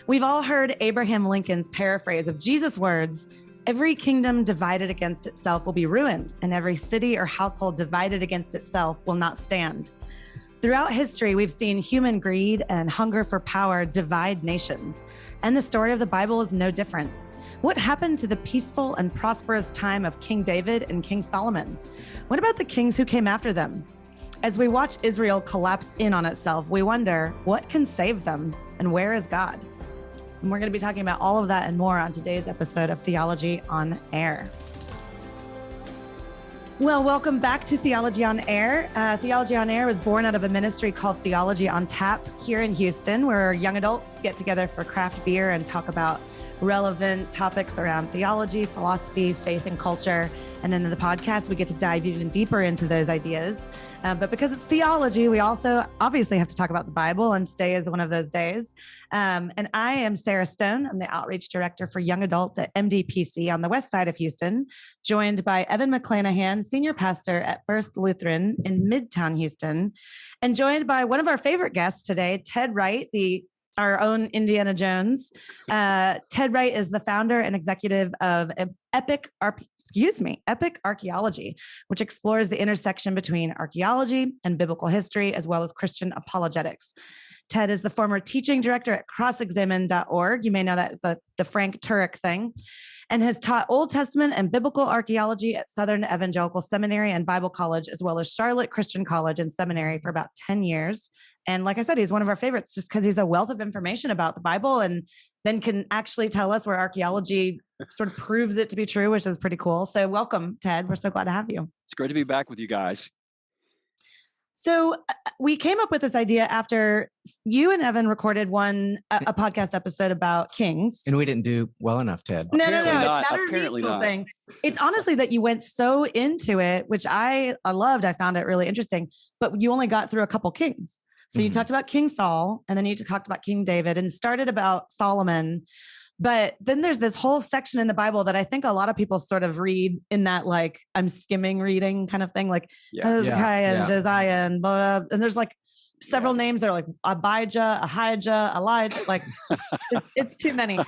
We've all heard Abraham Lincoln's paraphrase of Jesus' words, "Every kingdom divided against itself will be ruined, and every city or household divided against itself will not stand." Throughout history, we've seen human greed and hunger for power divide nations, and the story of the Bible is no different. What happened to the peaceful and prosperous time of King David and King Solomon? What about the kings who came after them? As we watch Israel collapse in on itself, we wonder, what can save them, and where is God? And we're going to be talking about all of that and more on today's episode of Theology on Air. Well, welcome back to Theology on Air. Theology on Air was born out of a ministry called Theology on Tap here in Houston, where young adults get together for craft beer and talk about relevant topics around theology, philosophy, faith, and culture. And in the podcast, we get to dive even deeper into those ideas. But because it's theology, we also obviously have to talk about the Bible, and today is one of those days. And I am Sarah Stone. I'm the Outreach Director for Young Adults at Mdpc on the west side of Houston, joined by Evan McClanahan, Senior Pastor at First Lutheran in Midtown Houston, and joined by one of our favorite guests today, Ted Wright, our own Indiana Jones. Ted Wright is the founder and executive of Epic Archaeology, which explores the intersection between archaeology and biblical history, as well as Christian apologetics. Ted is the former teaching director at crossexamine.org. You may know that as the Frank Turek thing, and has taught Old Testament and biblical archaeology at Southern Evangelical Seminary and Bible College, as well as Charlotte Christian College and Seminary for about 10 years. And like I said, he's one of our favorites just because he's a wealth of information about the Bible and then can actually tell us where archaeology sort of proves it to be true, which is pretty cool. So welcome, Ted. We're so glad to have you. It's great to be back with you guys. So we came up with this idea after you and Evan recorded a podcast episode about kings. And we didn't do well enough, Ted. No. It's not Apparently not. Thing. It's honestly that you went so into it, which I loved. I found it really interesting, but you only got through a couple kings. So you talked about King Saul, and then you talked about King David and started about Solomon. But then there's this whole section in the Bible that I think a lot of people sort of read in that, like, I'm skimming reading kind of thing, like Hezekiah and Josiah and blah, blah. And there's like several names that are like Abijah, Ahijah, Elijah, like it's too many.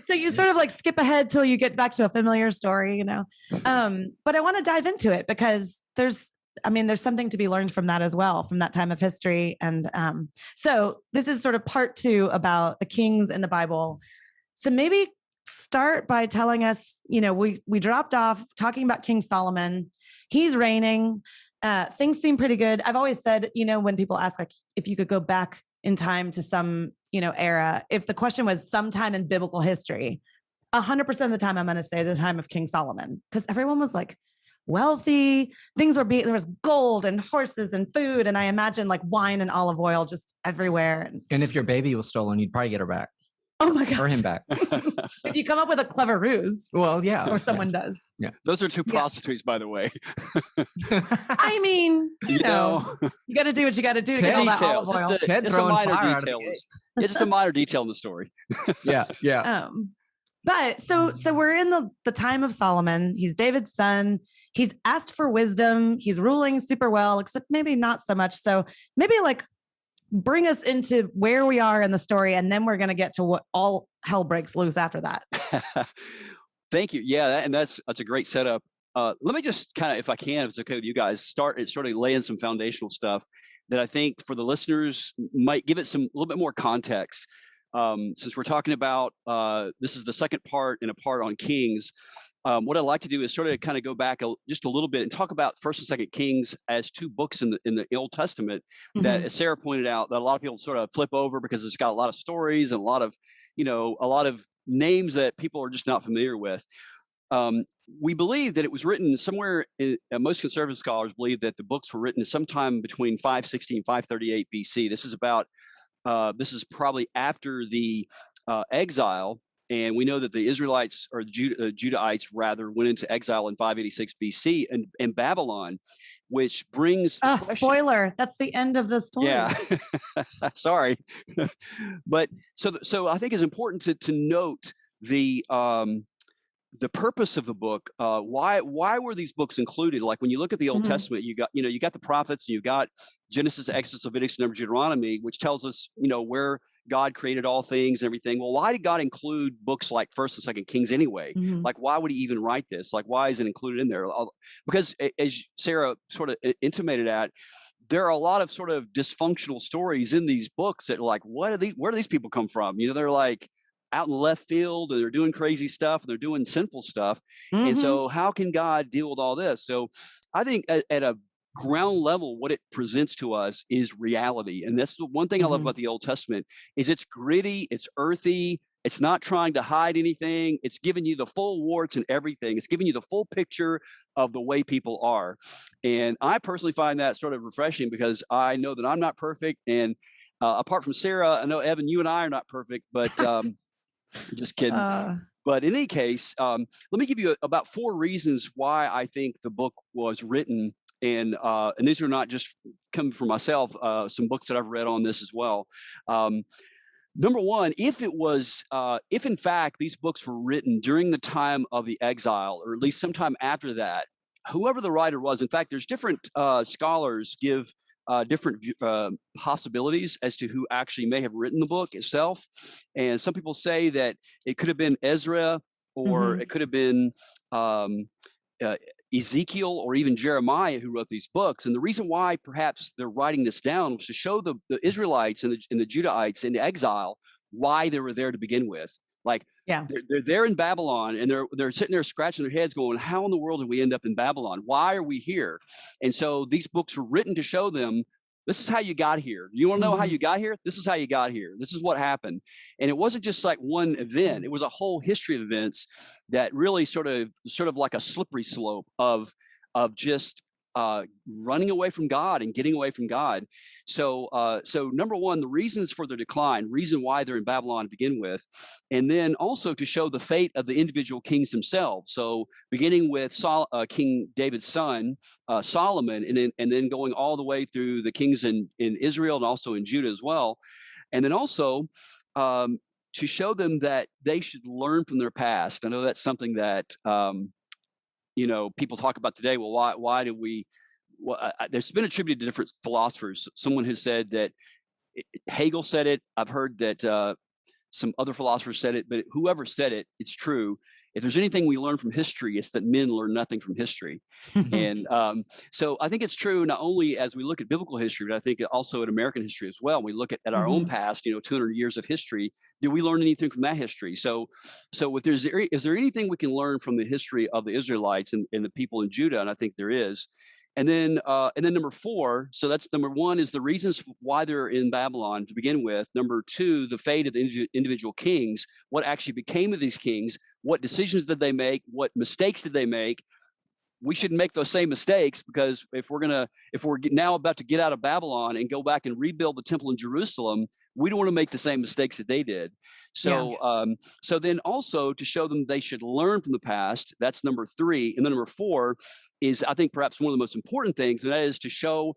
So you sort of like skip ahead till you get back to a familiar story, you know? But I want to dive into it because there's something to be learned from that as well, from that time of history. And so this is sort of part 2 about the kings in the Bible. So maybe start by telling us, we dropped off talking about King Solomon. He's reigning. Things seem pretty good. I've always said, when people ask, like, if you could go back in time to some, era, if the question was sometime in biblical history, 100% of the time I'm going to say the time of King Solomon, because everyone was like, wealthy, there was gold and horses and food. And I imagine like wine and olive oil just everywhere. And if your baby was stolen, you'd probably get her back. Oh my gosh. Or him back. If you come up with a clever ruse. Well, yeah. Or someone does. Yeah. Those are 2 prostitutes, by the way. I mean, you know, you got to do what you got to do to get all that olive oil. Just a minor detail. It's just a minor detail in the story. Yeah. But so we're in the time of Solomon. He's David's son. He's asked for wisdom. He's ruling super well, except maybe not so much. So maybe like bring us into where we are in the story, and then we're going to get to what all hell breaks loose after that. Thank you. Yeah, that's a great setup. Let me just kind of, if I can, if it's okay with you guys, start sort of laying some foundational stuff that I think for the listeners might give it a little bit more context. Since we're talking about, this is the second part and a part on Kings, what I'd like to do is sort of kind of go back just a little bit and talk about First and Second Kings as 2 books in the Old Testament that, as Sarah pointed out, that a lot of people sort of flip over because it's got a lot of stories and a lot of names that people are just not familiar with. We believe that it was written somewhere, most conservative scholars believe that the books were written sometime between 560 and 538 BC. This is probably after the exile, and we know that the Israelites, or Judahites rather, went into exile in 586 BC in Babylon, which brings spoiler, that's the end of the story. Yeah, sorry, but so I think it's important to note the purpose of the book. Why were these books included? Like when you look at the Old Testament, you got the prophets, you got Genesis, Exodus, Leviticus, Numbers, Deuteronomy, which tells us where God created all things and everything. Well, why did God include books like First and Second Kings anyway? Mhm. Like, why would he even write this? Like, why is it included in there? Because as Sarah sort of intimated at, there are a lot of sort of dysfunctional stories in these books that are like, where do these people come from? You know, they're like out in left field and they're doing crazy stuff and they're doing sinful stuff. Mhm. And so how can God deal with all this? So I think at a ground level, what it presents to us is reality. And that's the one thing I love Mhm. about the Old Testament is it's gritty, it's earthy, it's not trying to hide anything. It's giving you the full warts and everything. It's giving you the full picture of the way people are. And I personally find that sort of refreshing because I know that I'm not perfect. And apart from Sarah, I know, Evan, you and I are not perfect, but just kidding. But in any case, let me give you about 4 reasons why I think the book was written. And these are not just coming from myself, some books that I've read on this as well. Number one, if in fact these books were written during the time of the exile, or at least sometime after that, whoever the writer was, in fact, there's different scholars give different possibilities as to who actually may have written the book itself. And some people say that it could have been Ezra, or Mhm. it could have been Ezekiel, or even Jeremiah, who wrote these books. And the reason why perhaps they're writing this down was to show the Israelites and the Judahites in exile why they were there to begin with. Like, Yeah. they're there in Babylon, and they're sitting there scratching their heads going, how in the world did we end up in Babylon? Why are we here? And so these books were written to show them, this is how you got here. You want to know how you got here? This is how you got here. This is what happened. And it wasn't just like one event. It was a whole history of events that really sort of like a slippery slope of just running away from God and getting away from God. So number one, the reasons for their decline, reason why they're in Babylon to begin with, and then also to show the fate of the individual kings themselves. So beginning with King David's son, Solomon, and then going all the way through the kings in Israel and also in Judah as well. And then also to show them that they should learn from their past. I know that's something that people talk about today. Well, why do we? Well, there's been attributed to different philosophers. Someone has said that Hegel said it. I've heard that some other philosophers said it, but whoever said it, it's true. If there's anything we learn from history, it's that men learn nothing from history. And so I think it's true not only as we look at biblical history, but I think also at American history as well. We look at our own past, 200 years of history. Do we learn anything from that history? So is there anything we can learn from the history of the Israelites and the people in Judah? And I think there is. And then number 4, so that's number 1 is the reasons why they're in Babylon to begin with. Number 2, the fate of the individual kings, what actually became of these kings, what decisions did they make, what mistakes did they make. We shouldn't make those same mistakes, because if we're now about to get out of Babylon and go back and rebuild the temple in Jerusalem, we don't want to make the same mistakes that they did. So, so then also to show them they should learn from the past. That's number 3, and then number 4 is, I think, perhaps one of the most important things, and that is to show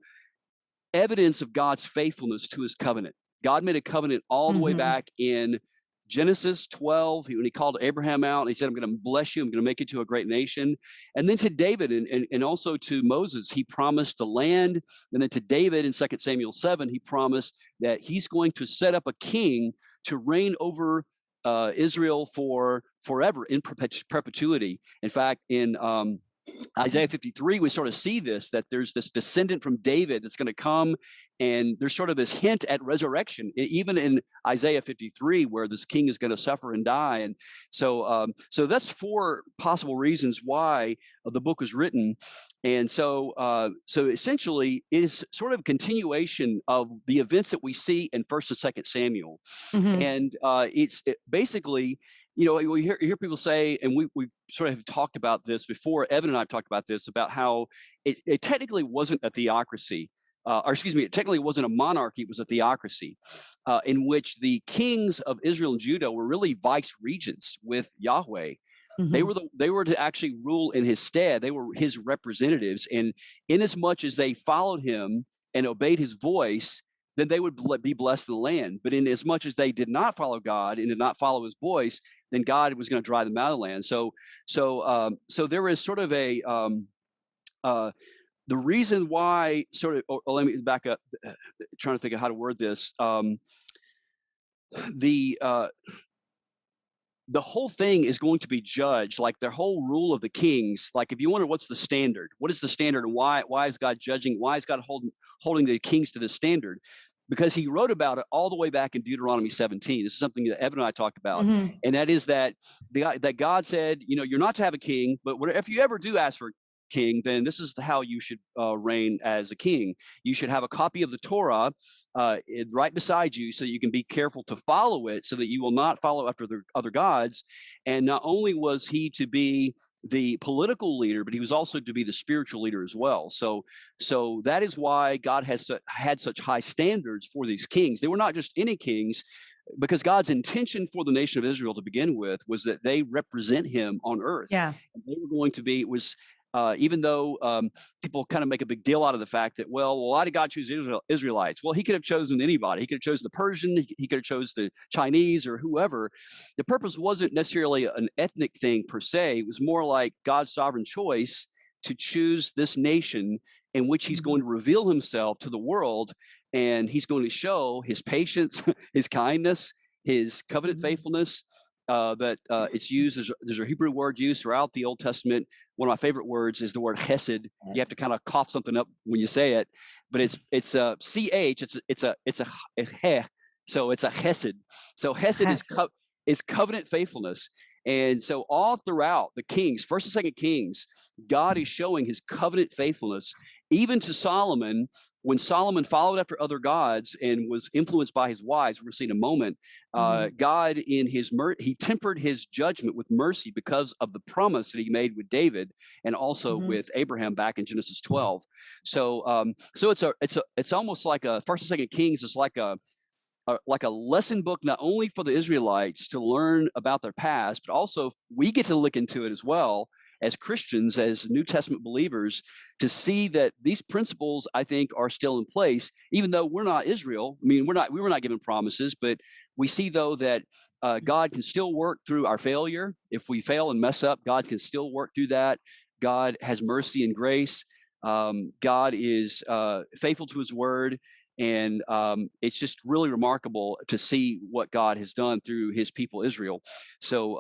evidence of God's faithfulness to His covenant. God made a covenant all the way back in Genesis 12, when he called Abraham out and he said, I'm going to bless you. I'm going to make you to a great nation. And then to David and also to Moses, he promised the land. And then to David in 2 Samuel 7, he promised that he's going to set up a king to reign over Israel for forever in perpetuity. In fact, in Isaiah 53, we sort of see this, that there's this descendant from David that's going to come, and there's sort of this hint at resurrection, even in Isaiah 53, where this king is going to suffer and die. And so that's 4 possible reasons why the book was written. And so essentially it is sort of a continuation of the events that we see in 1st and 2nd Samuel. And it's basically, we hear people say, and we sort of have talked about this before, Evan and I have talked about this, about how it technically wasn't a theocracy, it technically wasn't a monarchy, it was a theocracy, in which the kings of Israel and Judah were really vice regents with Yahweh. They were to actually rule in his stead. They were his representatives, and inasmuch as they followed him and obeyed his voice, then they would be blessed in the land. But in as much as they did not follow God and did not follow his voice, then God was going to drive them out of the land. So there is sort of a the reason why let me back up, trying to think of how to word this. the whole thing is going to be judged, like the whole rule of the kings. Like if you wonder what's the standard, what is the standard, and why is God judging? Why is God holding the kings to this standard? Because he wrote about it all the way back in Deuteronomy 17. This is something that Evan and I talked about. Mm-hmm. And that is that God said, you're not to have a king, but if you ever do ask for a king, then this is how you should reign as a king. You should have a copy of the Torah right beside you so you can be careful to follow it, so that you will not follow after the other gods. And not only was he to be the political leader, but he was also to be the spiritual leader as well. So that is why God had such high standards for these kings. They were not just any kings, because God's intention for the nation of Israel to begin with was that they represent him on earth. Yeah. And they were going to be, even though people kind of make a big deal out of the fact that, well, why did God choose Israelites? Well, he could have chosen anybody. He could have chosen the Persian. He could have chosen the Chinese or whoever. The purpose wasn't necessarily an ethnic thing per se. It was more like God's sovereign choice to choose this nation in which he's going to reveal himself to the world. And he's going to show his patience, his kindness, his covenant faithfulness. It's used, there's a Hebrew word used throughout the Old Testament. One of my favorite words is the word Hesed. You have to kind of cough something up when you say it, but it's CH. It's a heh. So it's a Hesed. So Hesed is covenant faithfulness. And so all throughout the Kings, First and Second Kings, God is showing his covenant faithfulness, even to Solomon. When Solomon followed after other gods and was influenced by his wives, we'll see in a moment, God in his he tempered his judgment with mercy because of the promise that he made with David and also with Abraham back in Genesis 12. So it's almost like a First and Second Kings is like a lesson book, not only for the Israelites to learn about their past, but also we get to look into it as well as Christians, as New Testament believers, to see that these principles, I think, are still in place, even though we're not Israel. I mean, we were not given promises, but we see, though, that God can still work through our failure. If we fail and mess up, God can still work through that. God has mercy and grace. God is faithful to his word. And it's just really remarkable to see what God has done through his people, Israel. So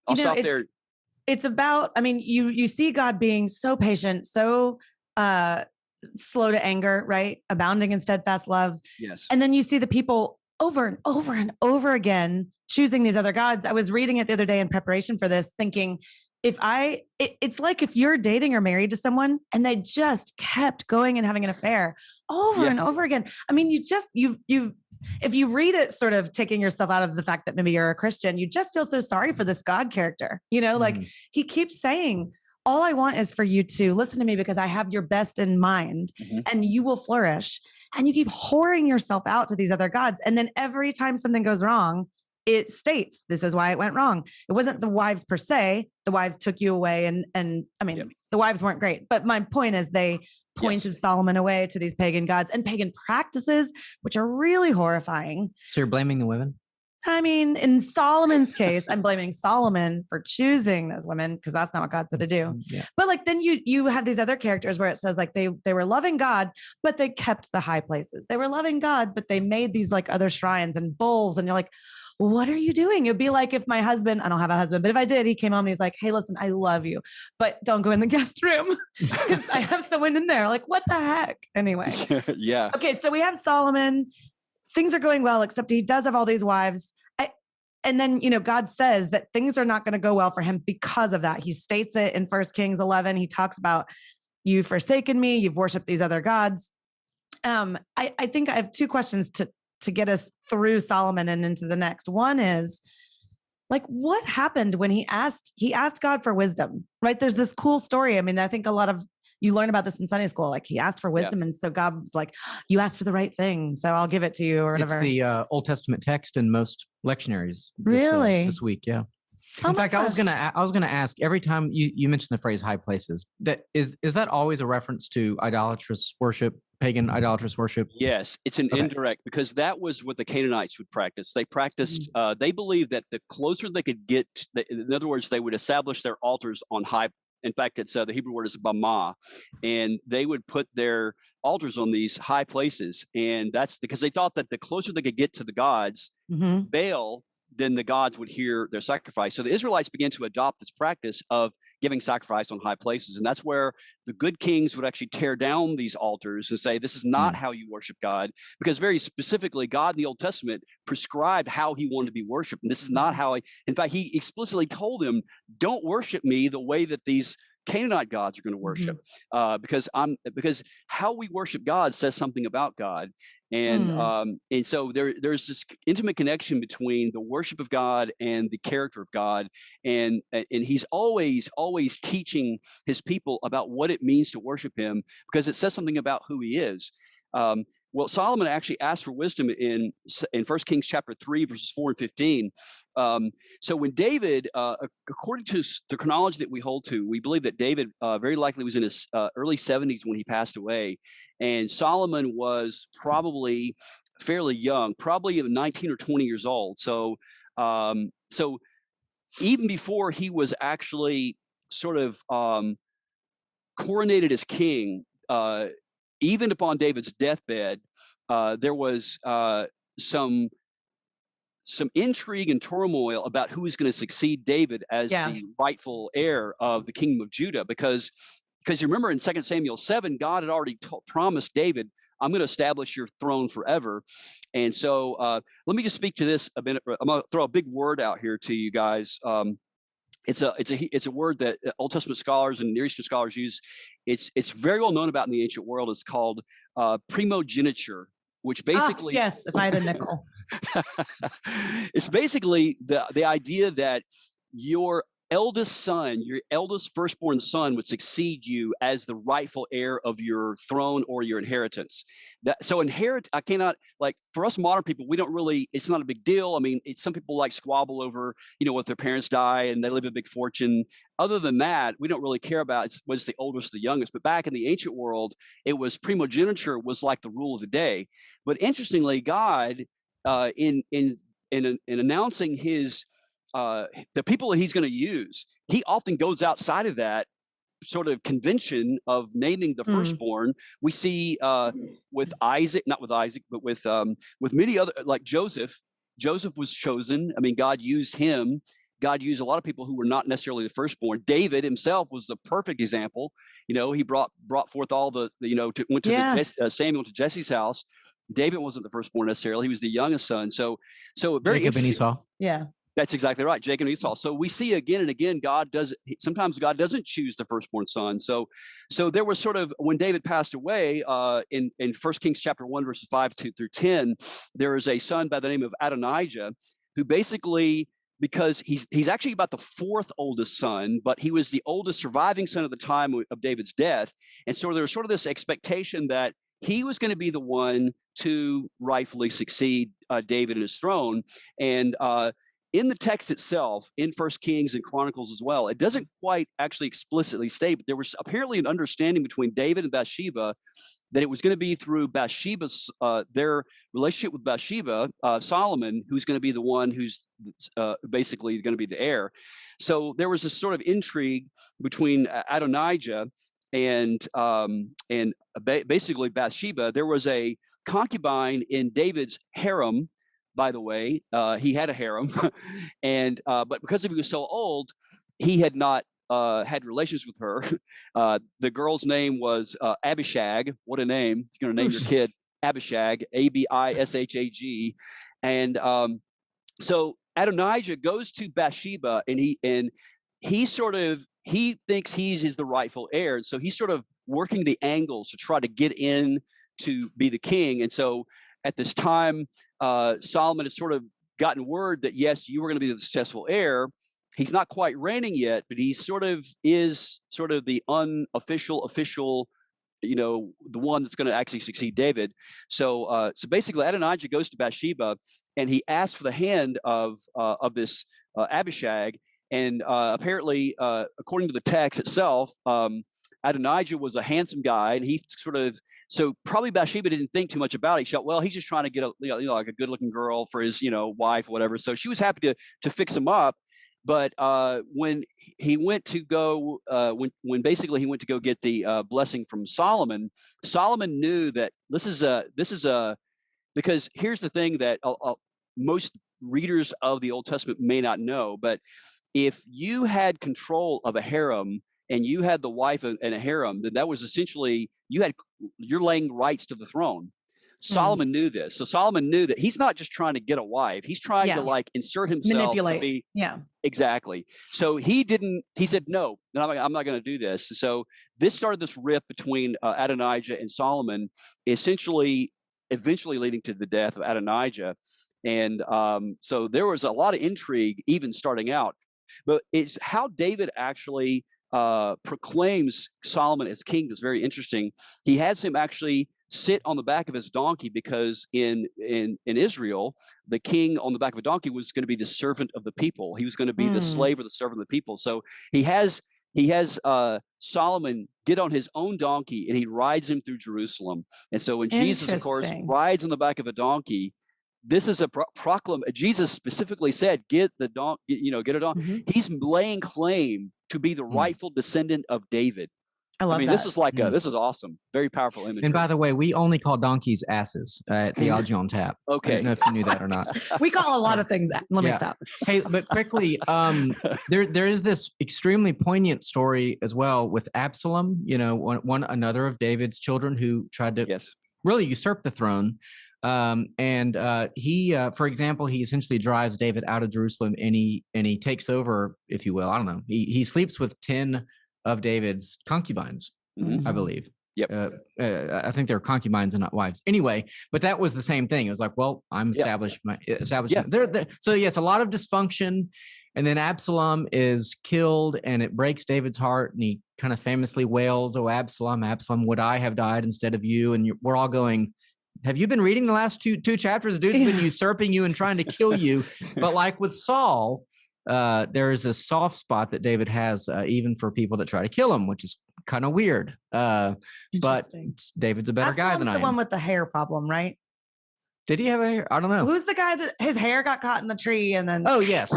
I'll stop there. It's about, I mean, you see God being so patient, so slow to anger, right? Abounding in steadfast love. Yes. And then you see the people over and over and over again choosing these other gods. I was reading it the other day in preparation for this, thinking, it's like if you're dating or married to someone and they just kept going and having an affair over and over again. I mean, if you read it sort of taking yourself out of the fact that maybe you're a Christian, you just feel so sorry for this God character, like he keeps saying, all I want is for you to listen to me because I have your best in mind and you will flourish. And you keep whoring yourself out to these other gods. And then every time something goes wrong, it states this is why it went wrong. It wasn't the wives per se. The wives took you away. And I mean, the wives weren't great, but my point is they pointed Solomon away to these pagan gods and pagan practices, which are really horrifying. So you're blaming the women? I mean, in Solomon's case, I'm blaming Solomon for choosing those women because that's not what God said to do. Yeah. But like, then you have these other characters where it says like they were loving God, but they kept the high places. They were loving God, but they made these like other shrines and bulls. And you're like, what are you doing? It'd be like if my husband, I don't have a husband, but if I did, he came home and he's like, hey, listen, I love you, but don't go in the guest room because I have someone in there. Like, what the heck? Anyway. Yeah. Okay. So we have Solomon. Things are going well, except he does have all these wives. And then, God says that things are not going to go well for him because of that. He states it in 1 Kings 11. He talks about, you've forsaken me. You've worshiped these other gods. I think I have two questions to get us through Solomon and into the next. One is like, what happened when he asked God for wisdom, right? There's this cool story. I mean, I think you learn about this in Sunday school. Like he asked for wisdom. And so God was like, you asked for the right thing, so I'll give it to you or whatever. It's the Old Testament text in most lectionaries this week. Yeah. In fact, I was gonna ask, every time you mention the phrase high places, that is that always a reference to idolatrous worship, pagan idolatrous worship? Yes, it's an indirect, because that was what the Canaanites would practice. They practiced, they believed that the closer they could get, in other words, they would establish their altars on high In fact, it's the Hebrew word is bama, and they would put their altars on these high places, and that's because they thought that the closer they could get to the gods, Baal, then the gods would hear their sacrifice. So the Israelites began to adopt this practice of giving sacrifice on high places. And that's where the good kings would actually tear down these altars and say, this is not how you worship God. Because very specifically, God in the Old Testament prescribed how he wanted to be worshiped. And this is not how in fact, he explicitly told them, don't worship me the way that these Canaanite gods are going to worship, because how we worship God says something about God, and so there's this intimate connection between the worship of God and the character of God, and he's always teaching his people about what it means to worship him, because it says something about who he is. Well, Solomon actually asked for wisdom in 1 Kings chapter 3, verses 4 and 15. So when David, according to the chronology that we hold to, we believe that David very likely was in his early 70s when he passed away. And Solomon was probably fairly young, probably 19 or 20 years old. So even before he was actually sort of coronated as king, even upon David's deathbed, there was some intrigue and turmoil about who is going to succeed David as the rightful heir of the kingdom of Judah. Because you remember in 2 Samuel 7, God had already promised David, I'm going to establish your throne forever. And so let me just speak to this a minute. I'm going to throw a big word out here to you guys. It's a word that Old Testament scholars and Near Eastern scholars use. It's very well known about in the ancient world. It's called primogeniture, which basically yes, if I had a nickel. It's basically the idea that your eldest son, your eldest firstborn son, would succeed you as the rightful heir of your throne or your inheritance. I cannot, like, for us modern people, we don't really, it's not a big deal. I mean, some people like squabble over, if their parents die and they live a big fortune. Other than that, we don't really care about what's the oldest or the youngest. But back in the ancient world, it was primogeniture was like the rule of the day. But interestingly, God, in announcing his the people that he's going to use, he often goes outside of that sort of convention of naming the firstborn. We see with Isaac, not with Isaac, but with many other, like Joseph. Joseph was chosen. I mean, God used him. God used a lot of people who were not necessarily the firstborn. David himself was the perfect example. He brought forth all Samuel to Jesse's house. David wasn't the firstborn necessarily. He was the youngest son. So very Jacob and Esau. Yeah. That's exactly right, Jacob and Esau. So we see again and again, sometimes God doesn't choose the firstborn son. So there was sort of, when David passed away, in 1 Kings chapter 1, verses 5 through 10, there is a son by the name of Adonijah, who basically, because he's actually about the fourth oldest son, but he was the oldest surviving son at the time of David's death. And so there was sort of this expectation that he was going to be the one to rightfully succeed David in his throne. And in the text itself, in 1 Kings and Chronicles as well, it doesn't quite actually explicitly state, but there was apparently an understanding between David and Bathsheba that it was going to be through Bathsheba's, their relationship with Bathsheba, Solomon, who's going to be the one who's basically going to be the heir. So there was this sort of intrigue between Adonijah and basically Bathsheba. There was a concubine in David's harem. By the way, he had a harem, but because he was so old, he had not had relations with her. The girl's name was Abishag. What a name! You're going to name your kid Abishag, Abishag, and so Adonijah goes to Bathsheba, and he thinks he's the rightful heir, and so he's sort of working the angles to try to get in to be the king, and so. At this time, Solomon had sort of gotten word that, yes, you were going to be the successful heir. He's not quite reigning yet, but he is the unofficial, the one that's going to actually succeed David. So basically, Adonijah goes to Bathsheba, and he asks for the hand of this Abishag. And apparently, according to the text itself, Adonijah was a handsome guy, and he so probably Bathsheba didn't think too much about it. She thought, well, he's just trying to get like a good-looking girl for his, wife or whatever. So she was happy to fix him up. But when he went to go, when basically he went to go get the blessing from Solomon, Solomon knew that this is because here's the thing that most readers of the Old Testament may not know, but if you had control of a harem and you had the wife in a harem, then that was essentially you're laying rights to the throne. Solomon knew this. So Solomon knew that he's not just trying to get a wife. He's trying to like insert himself manipulate. To be exactly. So he said, no, I'm not going to do this. So this started this rift between Adonijah and Solomon, eventually leading to the death of Adonijah. And so there was a lot of intrigue even starting out. But it's how David actually proclaims Solomon as king is very interesting. He has him actually sit on the back of his donkey because in Israel, the king on the back of a donkey was going to be the servant of the people. He was going to be the slave or the servant of the people. So he has Solomon get on his own donkey and he rides him through Jerusalem. And so when Jesus, of course, rides on the back of a donkey, this is a proclamation. Jesus specifically said, get a donkey. He's laying claim to be the rightful descendant of David. I mean, this is like this is awesome. Very powerful imagery. And by the way, we only call donkeys asses at the Theology on Tap. Okay. I don't know if you knew that or not. We call a lot of things. Let me stop. Hey, but quickly, there is this extremely poignant story as well with Absalom. Another of David's children who tried to really usurp the throne. He, for example, he essentially drives David out of Jerusalem and he takes over, if you will. I don't know. He sleeps with 10 of David's concubines, I believe. Yep. I think they're concubines and not wives. Anyway, but that was the same thing. It was like, well, I'm established. So yes, a lot of dysfunction. And then Absalom is killed and it breaks David's heart. And he kind of famously wails, "Oh, Absalom, Absalom, would I have died instead of you?" And we're all going, have you been reading the last two chapters? The dude's been usurping you and trying to kill you. But like with Saul, there is a soft spot that David has, even for people that try to kill him, which is kind of weird. But David's a better guy than I am. The one with the hair problem, right? Did he have a hair? I don't know. Who's the guy that his hair got caught in the tree and then? Oh, yes.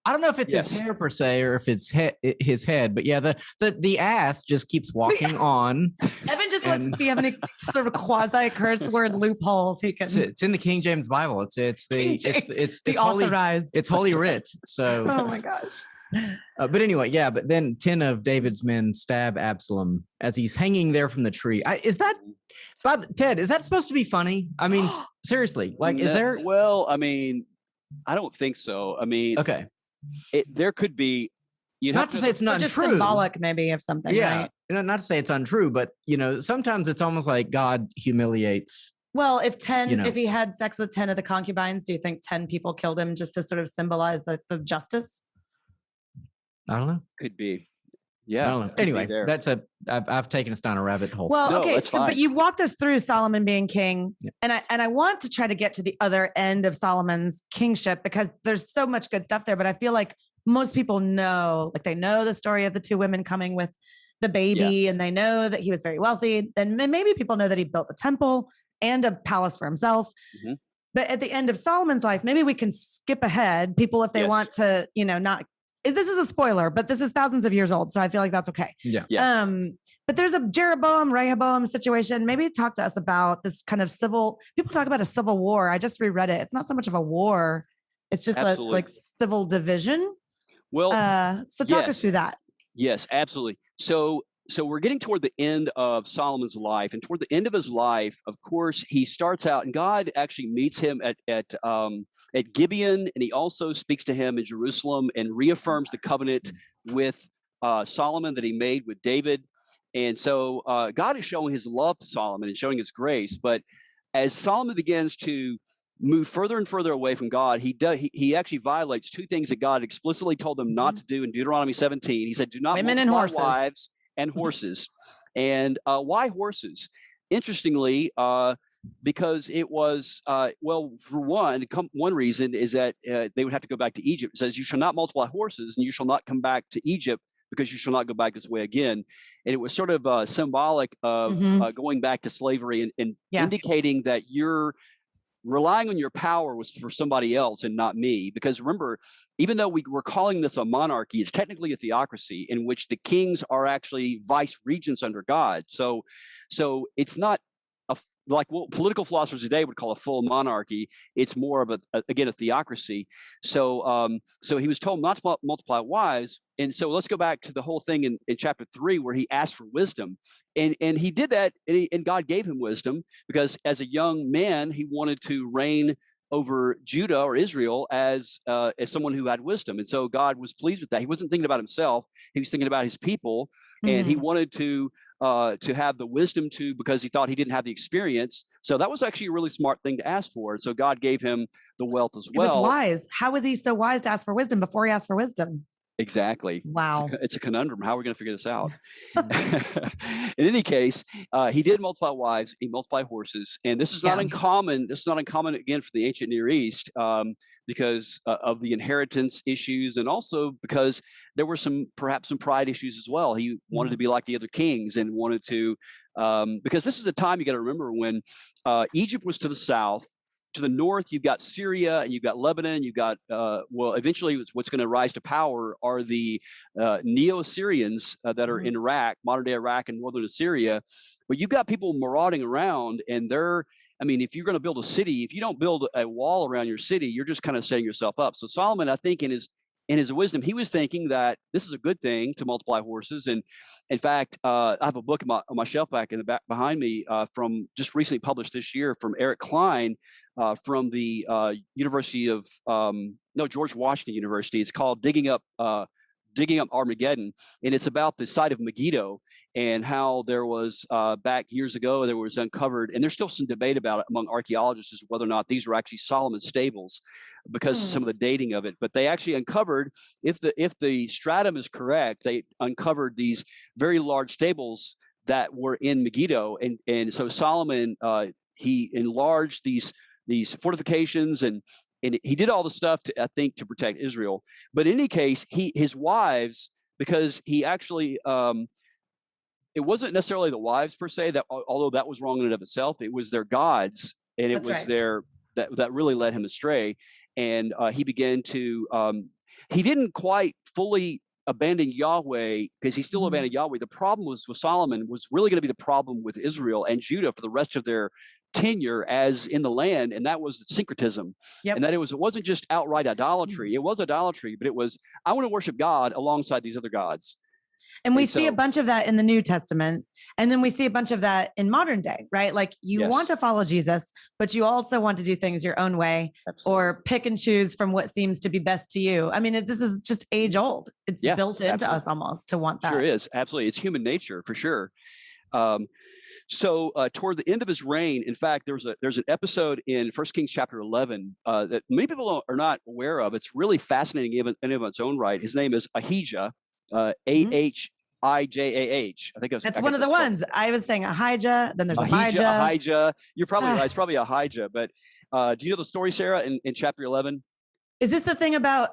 I don't know if it's his hair per se or if it's his head, but yeah, the ass just keeps walking on. Evan just wants to see how many sort of quasi curse word loopholes he can. It's in the King James Bible. It's the authorized. It's Holy Writ. So. Oh my gosh. But anyway, but then 10 of David's men stab Absalom as he's hanging there from the tree. Ted, is that supposed to be funny? I mean, seriously, like, is there? Well, I mean, I don't think so. I mean, okay. There could be. Not to say it's not just true. Symbolic, maybe, of something. Yeah, right? Not to say it's untrue, but sometimes it's almost like God humiliates. Well, if he had sex with 10 of the concubines, do you think 10 people killed him just to sort of symbolize the justice? I don't know. Could be. Yeah. I don't know. Anyway, I've taken us down a rabbit hole. Well, okay. But you walked us through Solomon being king, and I want to try to get to the other end of Solomon's kingship because there's so much good stuff there. But I feel like most people know, like they know the story of the 2 women coming with the baby, and they know that he was very wealthy. Then maybe people know that he built the temple and a palace for himself. Mm-hmm. But at the end of Solomon's life, maybe we can skip ahead. People, if they want to, not. This is a spoiler, but this is thousands of years old, so I feel like that's okay. Yeah. But there's a Rehoboam situation. Maybe talk to us about this kind of people talk about a civil war. I just reread it. It's not so much of a war. It's just like civil division. Well, so talk us through that. Yes, absolutely. So we're getting toward the end of Solomon's life, and toward the end of his life, of course, he starts out, and God actually meets him at Gibeon, and he also speaks to him in Jerusalem and reaffirms the covenant with Solomon that he made with David. And so God is showing his love to Solomon and showing his grace. But as Solomon begins to move further and further away from God, he actually violates 2 things that God explicitly told him not to do in Deuteronomy 17. He said, "Do not women and horses." Wives and horses. And why horses? Interestingly, because it was, for one reason is that they would have to go back to Egypt. It says, "You shall not multiply horses, and you shall not come back to Egypt, because you shall not go back this way again." And it was sort of symbolic of going back to slavery and indicating that relying on your power was for somebody else and not me. Because remember, even though we're calling this a monarchy, it's technically a theocracy in which the kings are actually vice regents under God. So it's not like what political philosophers today would call a full monarchy. It's more of a theocracy. So he was told not to multiply wives. And so let's go back to the whole thing in chapter 3 where he asked for wisdom, and he did that, and God gave him wisdom because as a young man he wanted to reign over Judah or Israel as someone who had wisdom. And so God was pleased with that. He wasn't thinking about himself. He was thinking about his people, and he wanted to have the wisdom because he thought he didn't have the experience. So that was actually a really smart thing to ask for. And so God gave him the wealth as well. He was wise. How was he so wise to ask for wisdom before he asked for wisdom? Exactly. Wow. It's a conundrum. How are we going to figure this out? In any case, he did multiply wives. He multiplied horses. And this is not uncommon. This is not uncommon, again, for the ancient Near East because of the inheritance issues, and also because there were perhaps some pride issues as well. He wanted to be like the other kings and wanted to, because this is a time you got to remember when Egypt was to the south. To the north, you've got Syria and you've got Lebanon. You've got, eventually what's going to rise to power are the Neo-Assyrians that are in Iraq, modern day Iraq and northern Assyria. But you've got people marauding around, and if you're going to build a city, if you don't build a wall around your city, you're just kind of setting yourself up. So Solomon, I think in his wisdom, he was thinking that this is a good thing to multiply horses. And in fact, I have a book on my shelf back in the back behind me from just recently published this year from Eric Klein from the University of George Washington University. It's called Digging Up Armageddon, and it's about the site of Megiddo and how there was back years ago there was uncovered, and there's still some debate about it among archaeologists as to whether or not these were actually Solomon's stables because of some of the dating of it. But they actually uncovered, if the stratum is correct, they uncovered these very large stables that were in Megiddo, and so Solomon he enlarged these fortifications and he did all the stuff to protect Israel. But in any case, his wives, because he actually, it wasn't necessarily the wives per se, that although that was wrong in and of itself, it was their gods, and it was that really led him astray. And he began to, he didn't quite fully abandon Yahweh because he still abandoned Yahweh. The problem with Solomon was really going to be the problem with Israel and Judah for the rest of their tenure as in the land, and that was syncretism. And that it wasn't just outright idolatry. It was idolatry, but it was, I want to worship God alongside these other gods. And we see a bunch of that in the New Testament. And then we see a bunch of that in modern day, right? Like you want to follow Jesus, but you also want to do things your own way or pick and choose from what seems to be best to you. I mean, this is just age old. It's built into us almost to want that. Sure is. Absolutely. It's human nature for sure. So toward the end of his reign, in fact, there's an episode in 1 Kings chapter 11 that many people are not aware of. It's really fascinating in and of its own right. His name is Ahijah, Ahijah. I think that's one of the ones. I was saying Ahijah, then there's Ahijah. You're probably right. It's probably Ahijah. But do you know the story, Sarah, in chapter 11? Is this the thing about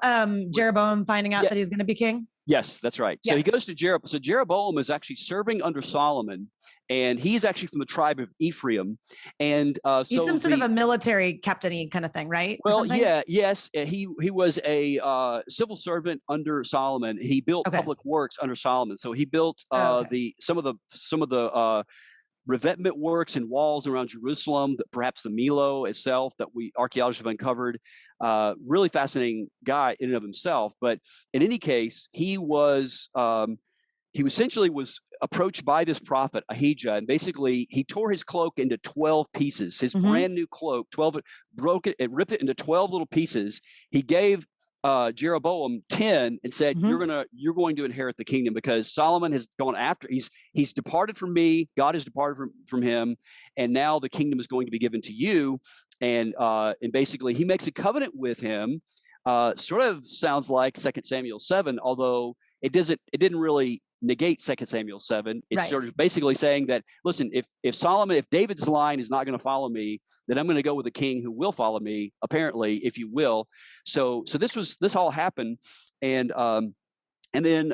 Jeroboam finding out that he's going to be king? Yes, that's right. So he goes to Jeroboam. So Jeroboam is actually serving under Solomon, and he's actually from the tribe of Ephraim. And he's some sort of a military captain-y kind of thing, right? Well, yes. He was a civil servant under Solomon. He built public works under Solomon. So he built some of the revetment works and walls around Jerusalem, perhaps the Milo itself that archaeologists have uncovered. Really fascinating guy in and of himself. But in any case, he essentially was approached by this prophet Ahijah, and basically he tore his cloak into 12 pieces. His brand new cloak, broke it and ripped it into 12 little pieces. He gave Jeroboam 10 and said, you're going to inherit the kingdom because Solomon has gone after, he's departed from me, God has departed from him, and now the kingdom is going to be given to you. And basically he makes a covenant with him. Sort of sounds like 2 Samuel 7, although it didn't really negate 2 Samuel 7. It's sort of basically saying that, listen, if David's line is not going to follow me, then I'm going to go with a king who will follow me, apparently, if you will. So this all happened. And then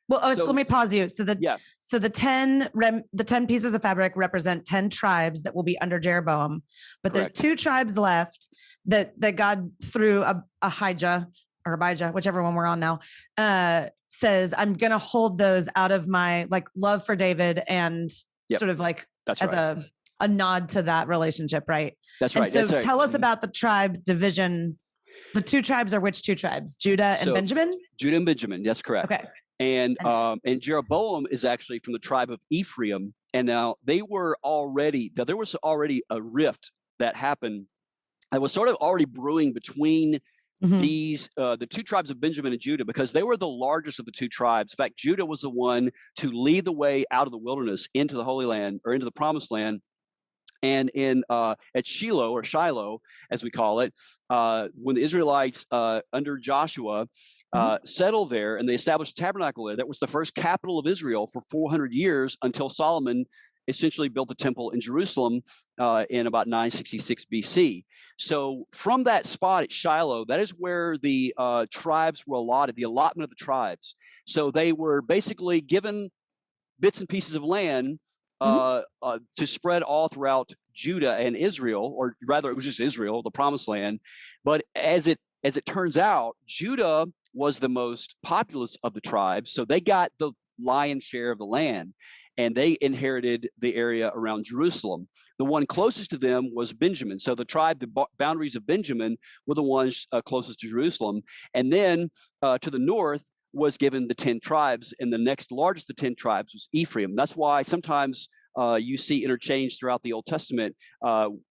Well, so let me pause you. So the 10 pieces of fabric represent 10 tribes that will be under Jeroboam, but Correct. There's 2 tribes left that God through Ahijah or Abijah, whichever one we're on now, says, I'm going to hold those out of my like love for David and sort of like That's as right. a nod to that relationship, right? That's right. So That's right. Tell us about the tribe division. The 2 tribes are which 2 tribes? Judah and Benjamin? Judah and Benjamin, that's correct. Okay. And Jeroboam is actually from the tribe of Ephraim. And now there was already a rift that happened that was sort of already brewing between these the 2 tribes of Benjamin and Judah, because they were the largest of the 2 tribes. In fact, Judah was the one to lead the way out of the wilderness into the Holy Land or into the Promised Land. And in at Shiloh, as we call it, when the Israelites under Joshua settled there and they established a tabernacle there, that was the first capital of Israel for 400 years until Solomon essentially built the temple in Jerusalem in about 966 BC. So from that spot at Shiloh, that is where the tribes were allotted, the allotment of the tribes. So they were basically given bits and pieces of land to spread all throughout Judah and Israel, or rather it was just Israel, the Promised Land. But as it turns out, Judah was the most populous of the tribes, so they got the lion's share of the land, and they inherited the area around Jerusalem. The one closest to them was Benjamin. So the boundaries of Benjamin were the ones closest to Jerusalem. And then to the north was given the 10 tribes, and the next largest of the 10 tribes was Ephraim. That's why sometimes you see interchange throughout the Old Testament.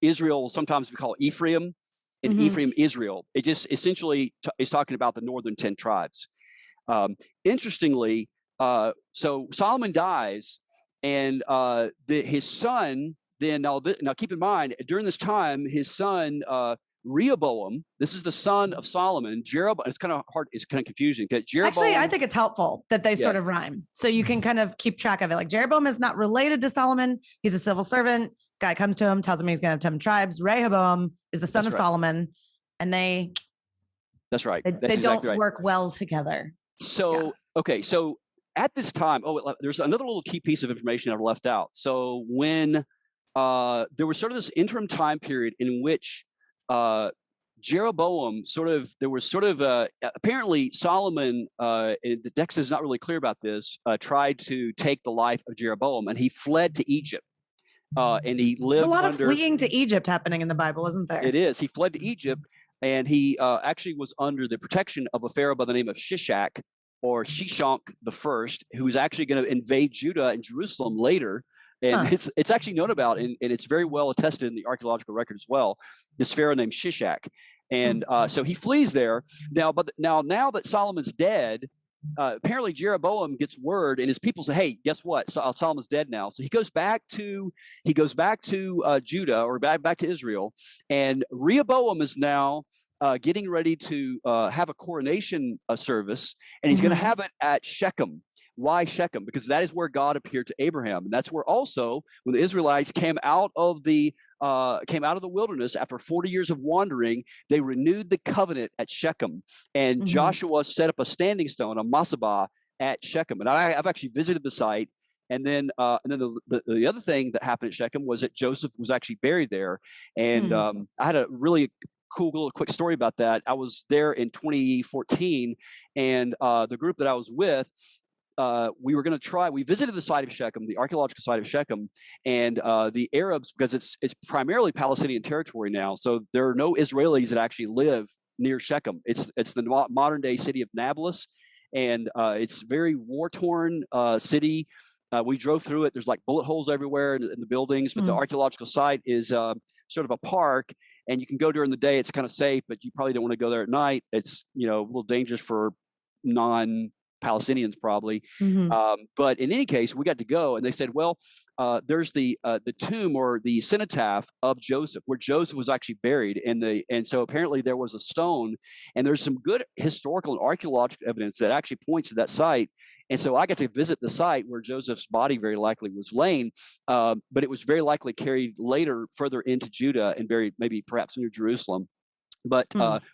Israel sometimes we call Ephraim, and Ephraim Israel. It just essentially is talking about the northern 10 tribes. Interestingly, so Solomon dies, and his son then now keep in mind, during this time his son Rehoboam, this is the son of Solomon. Jeroboam, it's kind of hard, it's kind of confusing. Actually, I think it's helpful that they sort of rhyme, so you can kind of keep track of it. Like Jeroboam is not related to Solomon. He's a civil servant. Guy comes to him, tells him he's going to have 10 tribes. Rehoboam is the son of Solomon, and they That's don't work well together. So, okay. So at this time, there's another little key piece of information I've left out. So when there was sort of this interim time period in which Jeroboam apparently Solomon, the text is not really clear about this, tried to take the life of Jeroboam, and he fled to Egypt. And he lived. There's a lot of fleeing to Egypt happening in the Bible, isn't there? It is. He fled to Egypt, and he actually was under the protection of a pharaoh by the name of Shishak, or Shishonk the First, who was actually going to invade Judah and Jerusalem later. And it's actually known about, and it's very well attested in the archaeological record as well, this pharaoh named Shishak. And so he flees there. Now that Solomon's dead, apparently Jeroboam gets word, and his people say, "Hey, guess what? Solomon's dead now." So he goes back to Judah, or back to Israel, and Rehoboam is now getting ready to have a coronation service, and he's going to have it at Shechem. Why Shechem? Because that is where God appeared to Abraham, and that's where also when the Israelites came out of the wilderness after 40 years of wandering, they renewed the covenant at Shechem, and Joshua set up a standing stone, a masabah, at Shechem. And I've actually visited the site. And then the other thing that happened at Shechem was that Joseph was actually buried there. And I had a really cool little quick story about that. I was there in 2014, and the group that I was with, we visited the site of Shechem, the archaeological site of Shechem, and the Arabs, because it's primarily Palestinian territory now, so there are no Israelis that actually live near Shechem. It's the modern day city of Nablus, and it's a very war-torn city. We drove through it. There's like bullet holes everywhere in the buildings, but the archaeological site is sort of a park, and you can go during the day. It's kind of safe, but you probably don't want to go there at night. It's a little dangerous for non-Palestinians probably. But in any case, we got to go, and they said, well, there's the tomb or the cenotaph of Joseph, where Joseph was actually buried, and so apparently there was a stone, and there's some good historical and archaeological evidence that actually points to that site. And so I got to visit the site where Joseph's body very likely was laying, but it was very likely carried later further into Judah and buried maybe perhaps near Jerusalem. But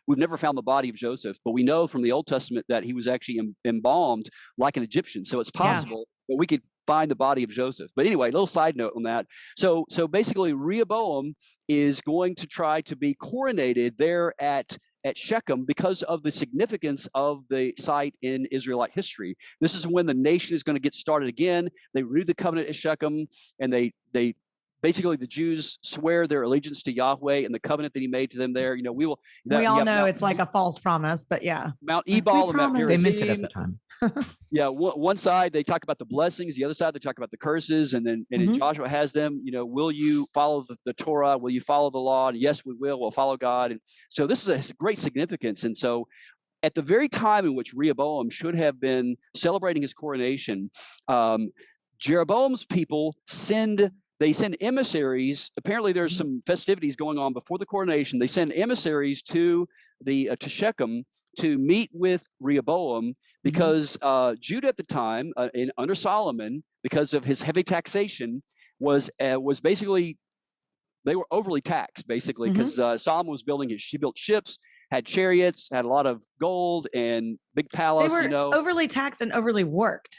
we've never found the body of Joseph. But we know from the Old Testament that he was actually embalmed like an Egyptian. So it's possible that we could find the body of Joseph. But anyway, little side note on that. So basically, Rehoboam is going to try to be coronated there at Shechem because of the significance of the site in Israelite history. This is when the nation is going to get started again. They renewed the covenant at Shechem, and they basically, the Jews swear their allegiance to Yahweh and the covenant that he made to them there. You know, we all know it's like a false promise, but yeah. Mount Ebal and Mount Gerizim. They meant it at the time. Yeah, one side they talk about the blessings, the other side they talk about the curses, and then Joshua has them. You know, will you follow the Torah? Will you follow the law? And yes, we will. We'll follow God. And so this is a great significance. And so, at the very time in which Rehoboam should have been celebrating his coronation, Jeroboam's people send emissaries. Apparently, there's some festivities going on before the coronation. They send emissaries to Shechem to meet with Rehoboam because Judah at the time, under Solomon, because of his heavy taxation, was basically, they were overly taxed basically because Solomon was she built ships, had chariots, had a lot of gold and big palace. They were overly taxed and overly worked.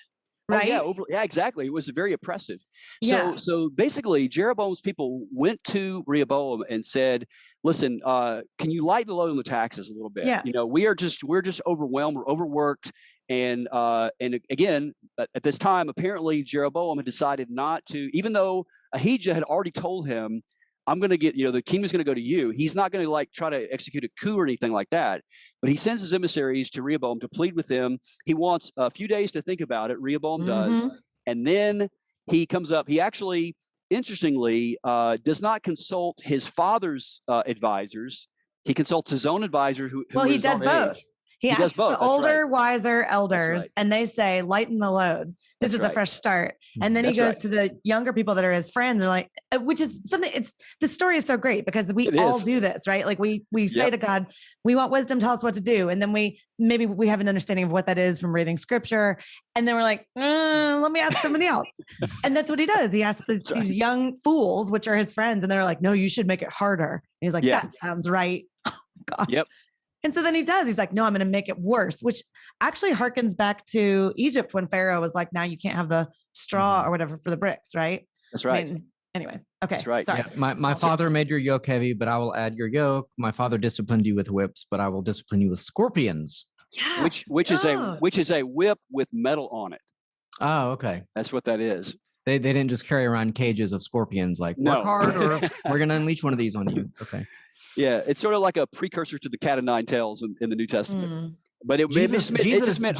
Right? Oh, yeah, exactly. It was very oppressive. So basically, Jeroboam's people went to Rehoboam and said, "Listen, can you lighten the load on the taxes a little bit? Yeah. You know, we're just overwhelmed, we're overworked." And again, at this time, apparently Jeroboam had decided not to, even though Ahijah had already told him, I'm going to get, the kingdom's going to go to you. He's not going to try to execute a coup or anything like that. But he sends his emissaries to Rehoboam to plead with him. He wants a few days to think about it. Rehoboam does. And then he comes up. He actually, interestingly, does not consult his father's advisors. He consults his own advisor who he does both. Age. He asks the older, wiser elders, and they say, lighten the load. This is a fresh start. And then he goes to the younger people that are his friends, are like, which is something, the story is so great because we all do this, right? Like we say to God, we want wisdom, tell us what to do. And then maybe we have an understanding of what that is from reading scripture. And then we're like, let me ask somebody else. And that's what he does. He asks these young fools, which are his friends. And they're like, no, you should make it harder. And he's like, that sounds right. Oh, God. Yep. And so then he does. He's like, no, I'm going to make it worse, which actually harkens back to Egypt when Pharaoh was like, now you can't have the straw or whatever for the bricks, right? That's right. I mean, anyway, okay. That's right. Sorry. Yeah, my father made your yoke heavy, but I will add your yoke. My father disciplined you with whips, but I will discipline you with scorpions. Yeah. Which is a whip with metal on it. Oh, okay. That's what that is. They didn't just carry around cages of scorpions like work hard or we're going to unleash one of these on you. Okay. Yeah, it's sort of like a precursor to the cat of nine tails in the New Testament. But it just meant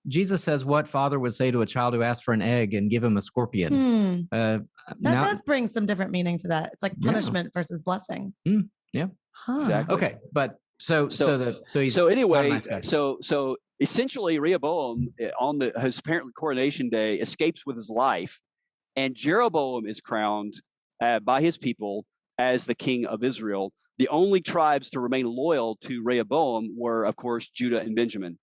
Jesus says what father would say to a child who asks for an egg and give him a scorpion. That does bring some different meaning to that. It's like punishment versus blessing. Yeah, exactly. Okay, but so essentially Rehoboam on his apparent coronation day escapes with his life, and Jeroboam is crowned by his people as the king of Israel. The only tribes to remain loyal to Rehoboam were, of course, Judah and Benjamin.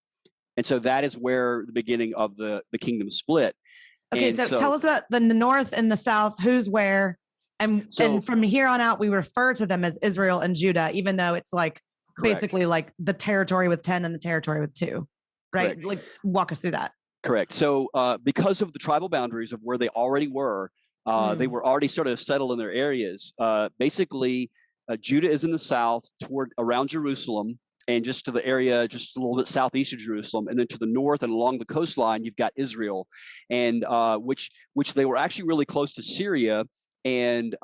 And so that is where the beginning of the kingdom split. Okay, so tell us about the north and the south, who's where. And from here on out, we refer to them as Israel and Judah, even though it's like basically like the territory with 10 and the territory with 2, right? Correct. Like walk us through that. Correct. So because of the tribal boundaries of where they already were, they were already sort of settled in their areas. Basically, Judah is in the south around Jerusalem and just to the area, just a little bit southeast of Jerusalem. And then to the north and along the coastline, you've got Israel, and which they were actually really close to Syria. And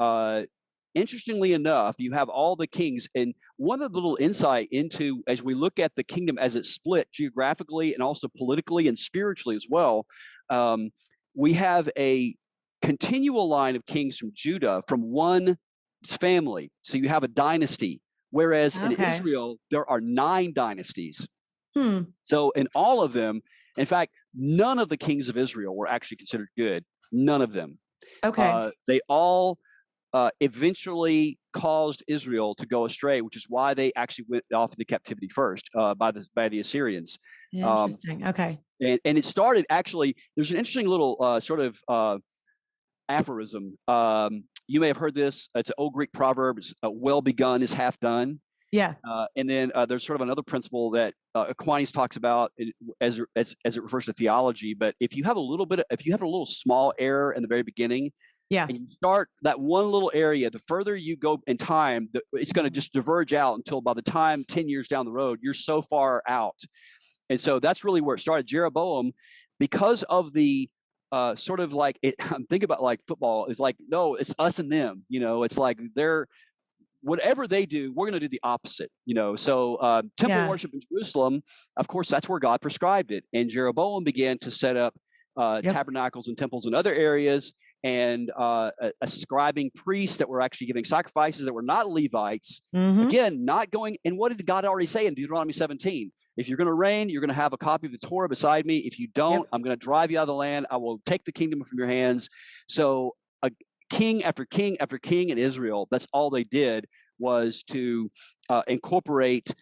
interestingly enough, you have all the kings. And one of the little insight into, as we look at the kingdom as it split geographically and also politically and spiritually as well, we have a continual line of kings from Judah from one family. So you have a dynasty, whereas in Israel, there are 9 dynasties. So in all of them, in fact, none of the kings of Israel were actually considered good. None of them. Okay. They all eventually caused Israel to go astray, which is why they actually went off into captivity first by the Assyrians. Interesting. Okay. And it started actually, there's an interesting little sort of aphorism. You may have heard this. It's an old Greek proverb. It's well begun is half done. Yeah. And then there's sort of another principle that Aquinas talks about as it refers to theology. But if you have a little small error in the very beginning, yeah, and you start that one little area, the further you go in time, it's going to just diverge out until by the time 10 years down the road, you're so far out. And so that's really where it started. Jeroboam, because of the sort of like I'm thinking about like football is like, no, it's us and them. It's like they're whatever they do, we're going to do the opposite. So temple worship in Jerusalem, of course, that's where God prescribed it. And Jeroboam began to set up tabernacles and temples in other areas, and ascribing priests that were actually giving sacrifices that were not Levites. Again, not going. And what did God already say in Deuteronomy 17? If you're going to reign, you're going to have a copy of the Torah beside me. If you don't, I'm going to drive you out of the land. I will take the kingdom from your hands. So king after king after king in Israel, that's all they did was to incorporate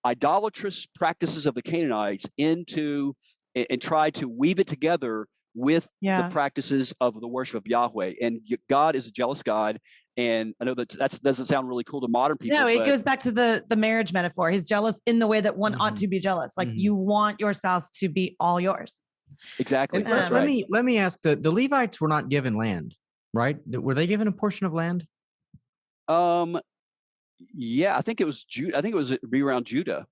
idolatrous practices of the Canaanites into and try to weave it together with the practices of the worship of Yahweh. And God is a jealous God. And I know that doesn't sound really cool to modern people. No, it goes back to the marriage metaphor. He's jealous in the way that one ought to be jealous. Like you want your spouse to be all yours. Exactly. Let me ask, the Levites were not given land, right? Were they given a portion of land? Yeah, I think it was Judah. I think it was be around Judah.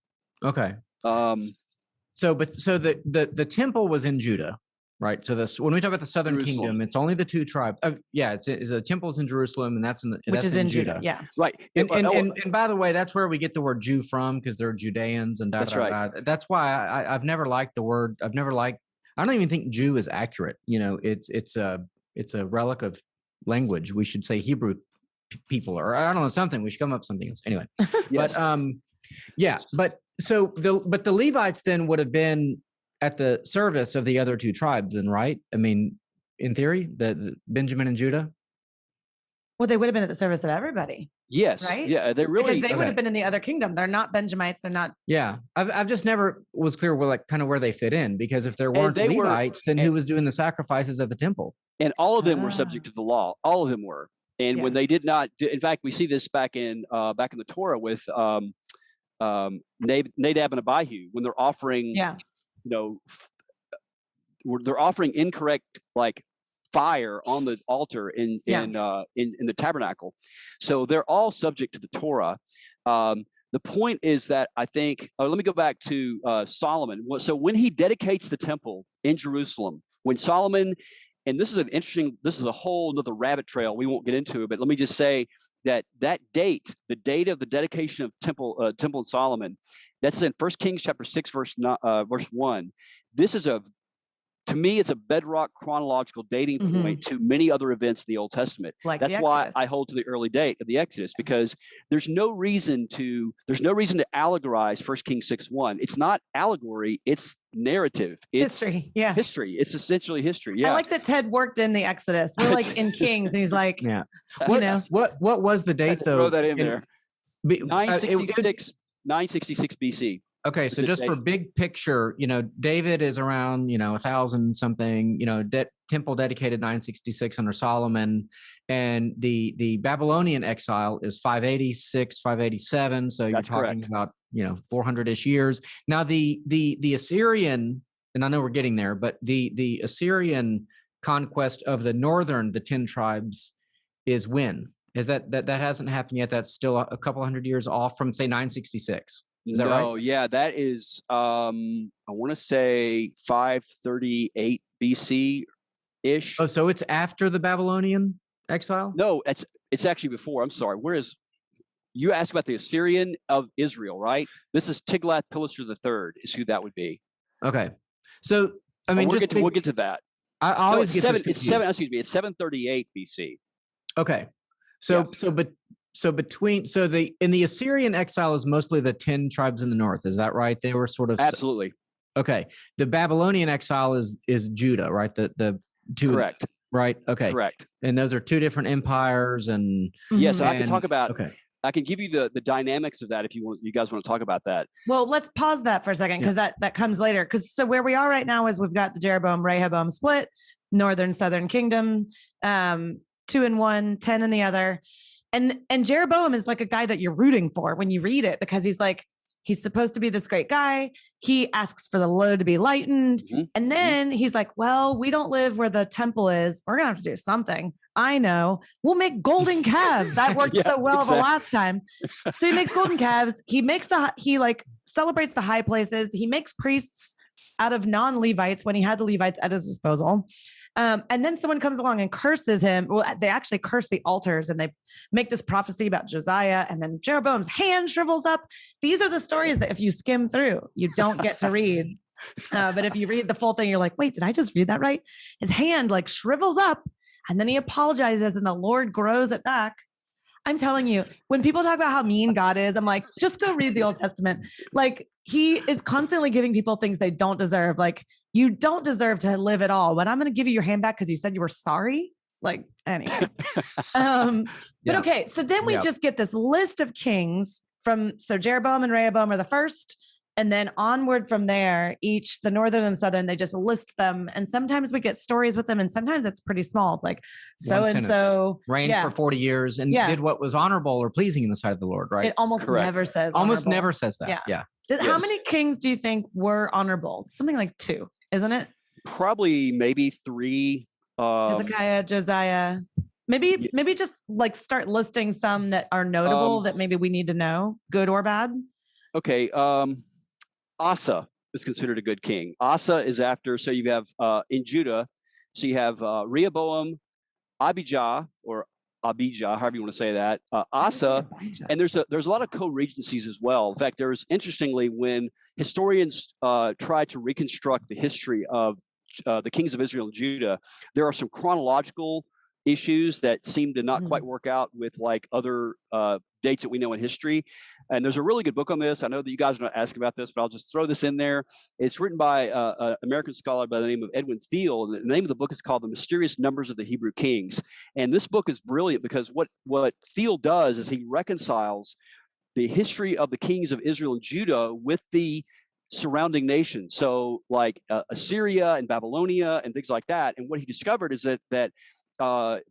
Okay. So the temple was in Judah, right? So when we talk about the southern kingdom, it's only the two tribes. It's the temple's in Jerusalem, and that's in Judah. Yeah, right. And by the way, that's where we get the word Jew from, because they're Judeans and that's right. That's why I've never liked the word. I don't even think Jew is accurate. It's a relic of language. We should say Hebrew people, or I don't know, something. We should come up with something else. Anyway, yes. But the Levites then would have been at the service of the other two tribes, then, right? I mean, in theory, the Benjamin and Judah. Well, they would have been at the service of everybody. Yes. Right. Yeah. They really because they would have been in the other kingdom. They're not Benjamites. They're not. Yeah. I've just never was clear where they fit in, because if there weren't Levites, then who was doing the sacrifices at the temple? And all of them were subject to the law. All of them were. And when they did not, in fact, we see this back in the Torah with Nadab and Abihu, when they're offering, they're offering incorrect fire on the altar in the tabernacle. So they're all subject to the Torah. The point is that I think, let me go back to Solomon. So when he dedicates the temple in Jerusalem, when Solomon, and this is a whole nother rabbit trail we won't get into it, but let me just say that date, the date of the dedication of temple in Solomon, that's in 1 Kings chapter 6, verse 1. This is to me, it's a bedrock chronological dating point to many other events in the Old Testament. That's why I hold to the early date of the Exodus, because there's no reason to allegorize 1 Kings 6:1. It's not allegory, it's narrative. It's history. Yeah. History. It's essentially history. Yeah. I like that Ted worked in the Exodus. We're like in Kings, and he's like, What was the date though? Throw that in there. 966 BC. Okay, so just for big picture, David is around, 1,000 something, temple dedicated 966 under Solomon, and the Babylonian exile is 586, 587. So you're talking about, 400-ish years. Now the Assyrian, and I know we're getting there, but the Assyrian conquest of the 10 tribes is when? Is that hasn't happened yet? That's still a couple hundred years off from, say, 966. Is that right? Yeah, that is, I want to say 538 BC-ish. Oh, so it's after the Babylonian exile? No, it's actually before. I'm sorry. You asked about the Assyrian of Israel, right? This is Tiglath-Pileser III is who that would be. Okay. So, I mean, we'll get to that. I always get it's 738 BC. Okay. In the Assyrian exile is mostly the 10 tribes in the north. Is that right? They were sort of absolutely okay. The Babylonian exile is Judah, right? The two, correct, right? Okay, correct. And those are two different empires, and yes, I can talk about. Okay, I can give you the dynamics of that if you guys want to talk about that. Well, let's pause that for a second, because that comes later. So where we are right now is we've got the Jeroboam-Rehoboam split, northern southern kingdom, 2 in one, 10 in the other. And Jeroboam is like a guy that you're rooting for when you read it, because he's supposed to be this great guy. He asks for the load to be lightened. And then he's like, well, we don't live where the temple is. We're going to have to do something. I know. We'll make golden calves. That worked so well the last time. So he makes golden calves. He celebrates the high places. He makes priests out of non-Levites when he had the Levites at his disposal. And then someone comes along and curses him. Well, they actually curse the altars, and they make this prophecy about Josiah, and then Jeroboam's hand shrivels up. These are the stories that if you skim through, you don't get to read. But if you read the full thing, you're like, wait, did I just read that right? His hand like shrivels up, and then he apologizes, and the Lord grows it back. I'm telling you, when people talk about how mean God is, I'm like, just go read the Old Testament. Like, he is constantly giving people things they don't deserve. Like, you don't deserve to live at all, but I'm going to give you your hand back because you said you were sorry. Like, anyway. But okay, so then we just get this list of kings so Jeroboam and Rehoboam are the first. And then onward from there, each, the northern and southern, they just list them. And sometimes we get stories with them, and sometimes it's pretty small. It's like, so-and-so reigned for 40 years and did what was honorable or pleasing in the sight of the Lord, right? It almost never says Almost never says that. Yeah. How many kings do you think were honorable? Something like 2, isn't it? Probably maybe 3. Hezekiah, Josiah. Maybe just like start listing some that are notable that maybe we need to know, good or bad. Okay. Asa is considered a good king. Asa is after, so you have in Judah, so you have Rehoboam, Abijah, however you want to say that, Asa, and there's a lot of co-regencies as well. In fact, interestingly, when historians try to reconstruct the history of the kings of Israel and Judah, there are some chronological issues that seem to not quite work out with like other dates that we know in history. And there's a really good book on this. I know that you guys are not asking about this, but I'll just throw this in there. It's written by an American scholar by the name of Edwin Thiel. The name of the book is called The Mysterious Numbers of the Hebrew Kings. And this book is brilliant because what Thiel does is he reconciles the history of the kings of Israel and Judah with the surrounding nations. So like Assyria and Babylonia and things like that. And what he discovered is that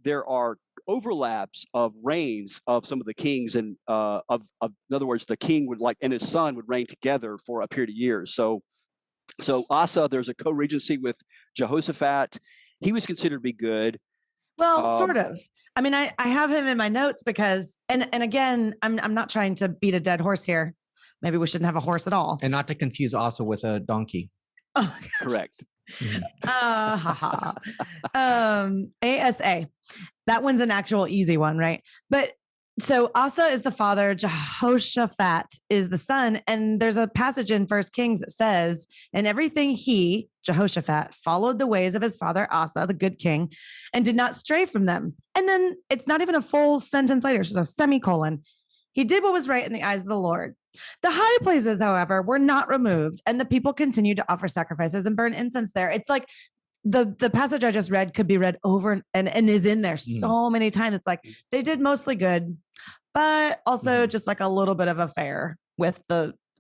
there are overlaps of reigns of some of the kings, and in other words, the king and his son would reign together for a period of years. So Asa, there's a co-regency with Jehoshaphat. He was considered to be good. Well, sort of. I mean, I have him in my notes because, and again, I'm not trying to beat a dead horse here. Maybe we shouldn't have a horse at all. And not to confuse Asa with a donkey. Oh, correct. ASA. That one's an actual easy one, right? But so Asa is the father, Jehoshaphat is the son, and there's a passage in 1 Kings that says, "And everything he, Jehoshaphat, followed the ways of his father Asa, the good king, and did not stray from them." And then it's not even a full sentence later; it's just a semicolon. He did what was right in the eyes of the Lord. The high places, however, were not removed, and the people continued to offer sacrifices and burn incense there. It's like the passage I just read could be read over and is in there so many times. It's like they did mostly good, but also just like a little bit of affair with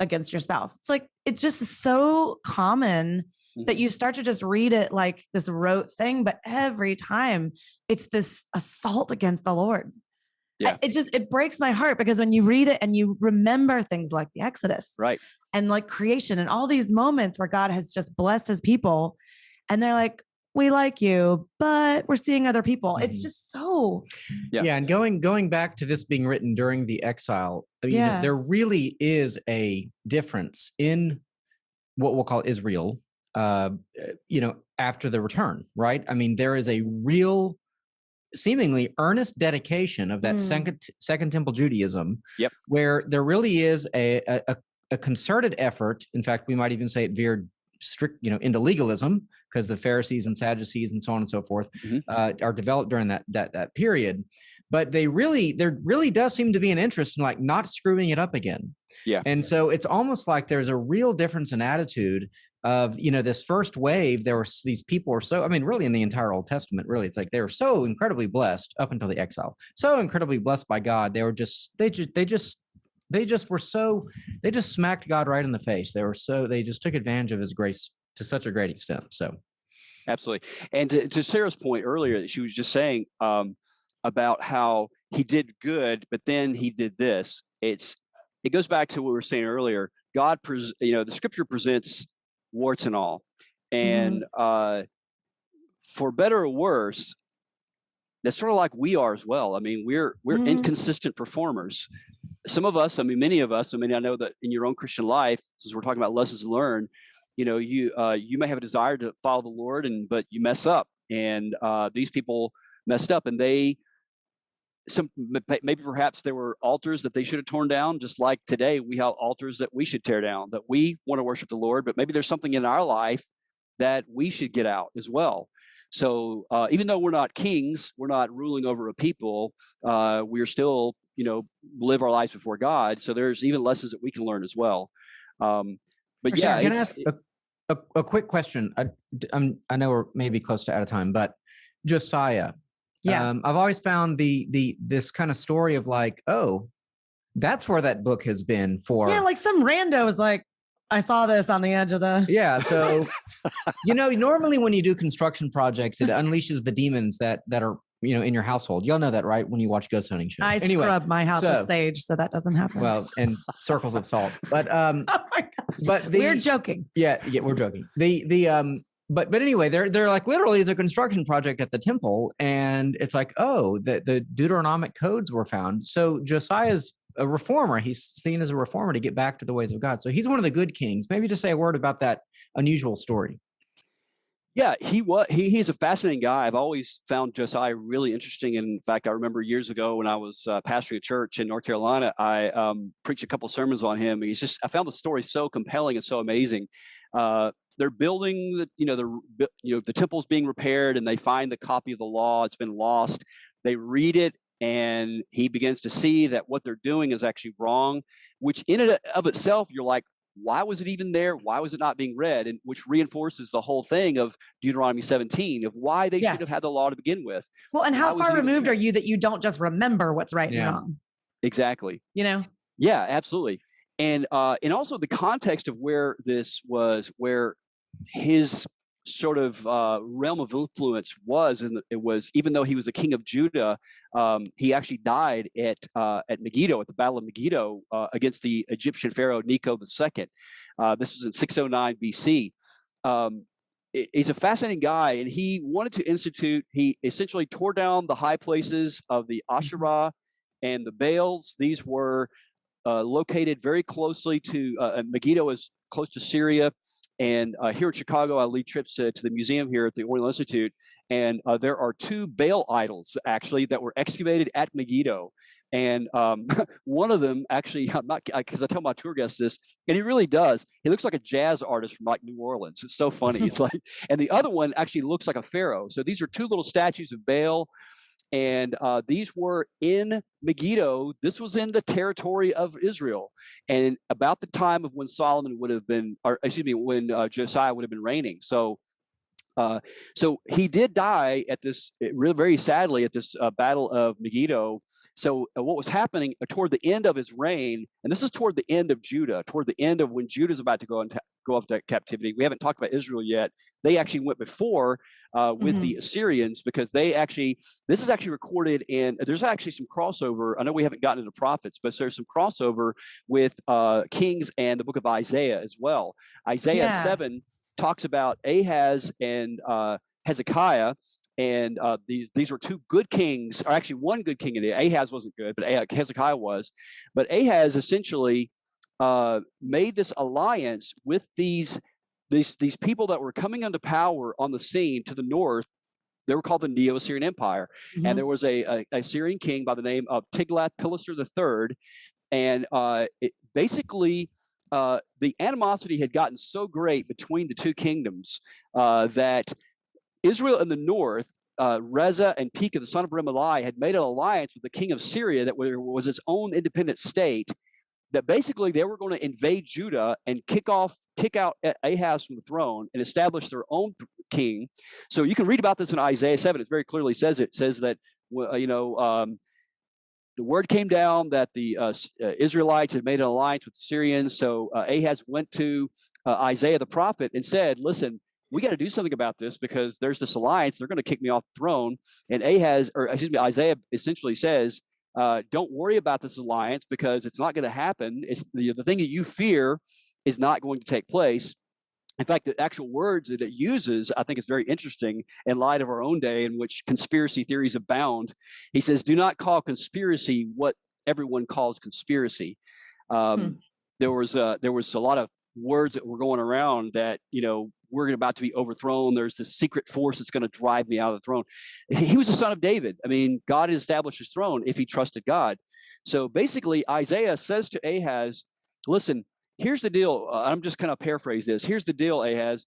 against your spouse. It's like, it's just so common that you start to just read it like this rote thing, but every time it's this assault against the Lord. Yeah. It breaks my heart because when you read it and you remember things like the Exodus, right, and like creation and all these moments where God has just blessed his people, and they're like, we like you, but we're seeing other people. It's just so. Yeah. And going back to this being written during the exile, I mean, there really is a difference in what we'll call Israel, after the return, right? I mean, there is a real, seemingly earnest dedication of that second temple Judaism, where there really is a concerted effort. In fact, we might even say it veered strict, into legalism, because the Pharisees and Sadducees and so on and so forth are developed during that period. But there really does seem to be an interest in like not screwing it up again. Yeah. And so it's almost like there's a real difference in attitude of, this first wave. There were these people were so, I mean, really in the entire Old Testament, really, it's like they were so incredibly blessed up until the exile, so incredibly blessed by God. They just smacked God right in the face. They just took advantage of his grace to such a great extent. So. Absolutely. And to Sarah's point earlier, that she was just saying, about how he did good, but then he did this. It goes back to what we were saying earlier. The scripture presents warts and all. And for better or worse, that's sort of like we are as well. I mean, we're inconsistent performers. Some of us, many of us, I know that in your own Christian life, since we're talking about lessons learned, you may have a desire to follow the Lord, but you mess up. And these people messed up, and maybe perhaps there were altars that they should have torn down, just like today we have altars that we should tear down, that we want to worship the Lord, but maybe there's something in our life that we should get out as well. So even though we're not kings, we're not ruling over a people, we're still, live our lives before God. So there's even lessons that we can learn as well. But yeah, can I ask a quick question? I know we're maybe close to out of time, but Josiah. Yeah, I've always found this kind of story of like, oh, that's where that book has been for. Yeah, like some rando is like, I saw this on the edge of the. Yeah, so normally when you do construction projects, it unleashes the demons that are in your household. Y'all know that, right? When you watch ghost hunting shows. I scrub my house with sage, so that doesn't happen. Well, and circles of salt, but oh my gosh. But we're joking. Yeah, we're joking. But anyway, they're like literally is a construction project at the temple, and it's like, oh, the Deuteronomic codes were found. So Josiah's a reformer. He's seen as a reformer to get back to the ways of God. So he's one of the good kings. Maybe just say a word about that unusual story. Yeah, he's a fascinating guy. I've always found Josiah really interesting. And in fact, I remember years ago when I was pastoring a church in North Carolina, I preached a couple sermons on him. I found the story so compelling and so amazing. They're building the temple's being repaired, and they find the copy of the law. It's been lost. They read it, and he begins to see that what they're doing is actually wrong, which in and of itself, you're like, why was it even there? Why was it not being read? And which reinforces the whole thing of Deuteronomy 17 of why they should have had the law to begin with. Well, and how far removed are you that you don't just remember what's right and wrong? Exactly. Yeah, absolutely. And also the context of where this was, where his sort of realm of influence was, and it was, even though he was a king of Judah, he actually died at Megiddo, at the Battle of Megiddo, against the Egyptian pharaoh Necho II. This was in 609 BC. He's a fascinating guy, and he wanted to institute. He essentially tore down the high places of the Asherah and the Baals. These were located very closely to Megiddo, is close to Syria. And here in Chicago, I lead trips to the museum here at the Oriental Institute. And there are two Baal idols, actually, that were excavated at Megiddo. And one of them, actually, because I tell my tour guests this, and he really does. He looks like a jazz artist from like New Orleans. It's so funny. It's like, and the other one actually looks like a pharaoh. So these are two little statues of Baal. And these were in Megiddo. This was in the territory of Israel, and about the time of when Solomon would have been, when Josiah would have been reigning. So he did die at this, very sadly, at this battle of Megiddo. So what was happening toward the end of his reign, and this is toward the end of Judah, toward the end of when Judah's about to go off to captivity. We haven't talked about Israel yet. They actually went before with the Assyrians, because this is actually recorded in, there's actually some crossover. I know we haven't gotten into prophets, but there's some crossover with Kings and the book of Isaiah as well. Isaiah 7 talks about Ahaz and Hezekiah. And these were two good kings, or actually one good king. Ahaz wasn't good, but Hezekiah was. But Ahaz essentially made this alliance with these people that were coming into power on the scene to the north. They were called the Neo-Assyrian Empire. And there was a Assyrian king by the name of Tiglath-Pileser III. And basically, the animosity had gotten so great between the two kingdoms that Israel in the north, Reza and Pekah, the son of Remaliah, had made an alliance with the king of Syria that was its own independent state, that basically they were going to invade Judah and kick out Ahaz from the throne and establish their own king. So you can read about this in Isaiah 7. It very clearly says it. It says that, the word came down that the Israelites had made an alliance with the Syrians. So Ahaz went to Isaiah the prophet and said, listen, we got to do something about this because there's this alliance. They're going to kick me off the throne. And Isaiah essentially says, don't worry about this alliance because it's not going to happen. It's the thing that you fear is not going to take place. In fact, the actual words that it uses, I think is very interesting in light of our own day in which conspiracy theories abound. He says, do not call conspiracy what everyone calls conspiracy. There was a lot of words that were going around that, we're about to be overthrown. There's this secret force that's going to drive me out of the throne. He was the son of David. I mean, God established his throne if he trusted God. So basically, Isaiah says to Ahaz, listen, here's the deal. I'm just kind of paraphrase this. Here's the deal, Ahaz.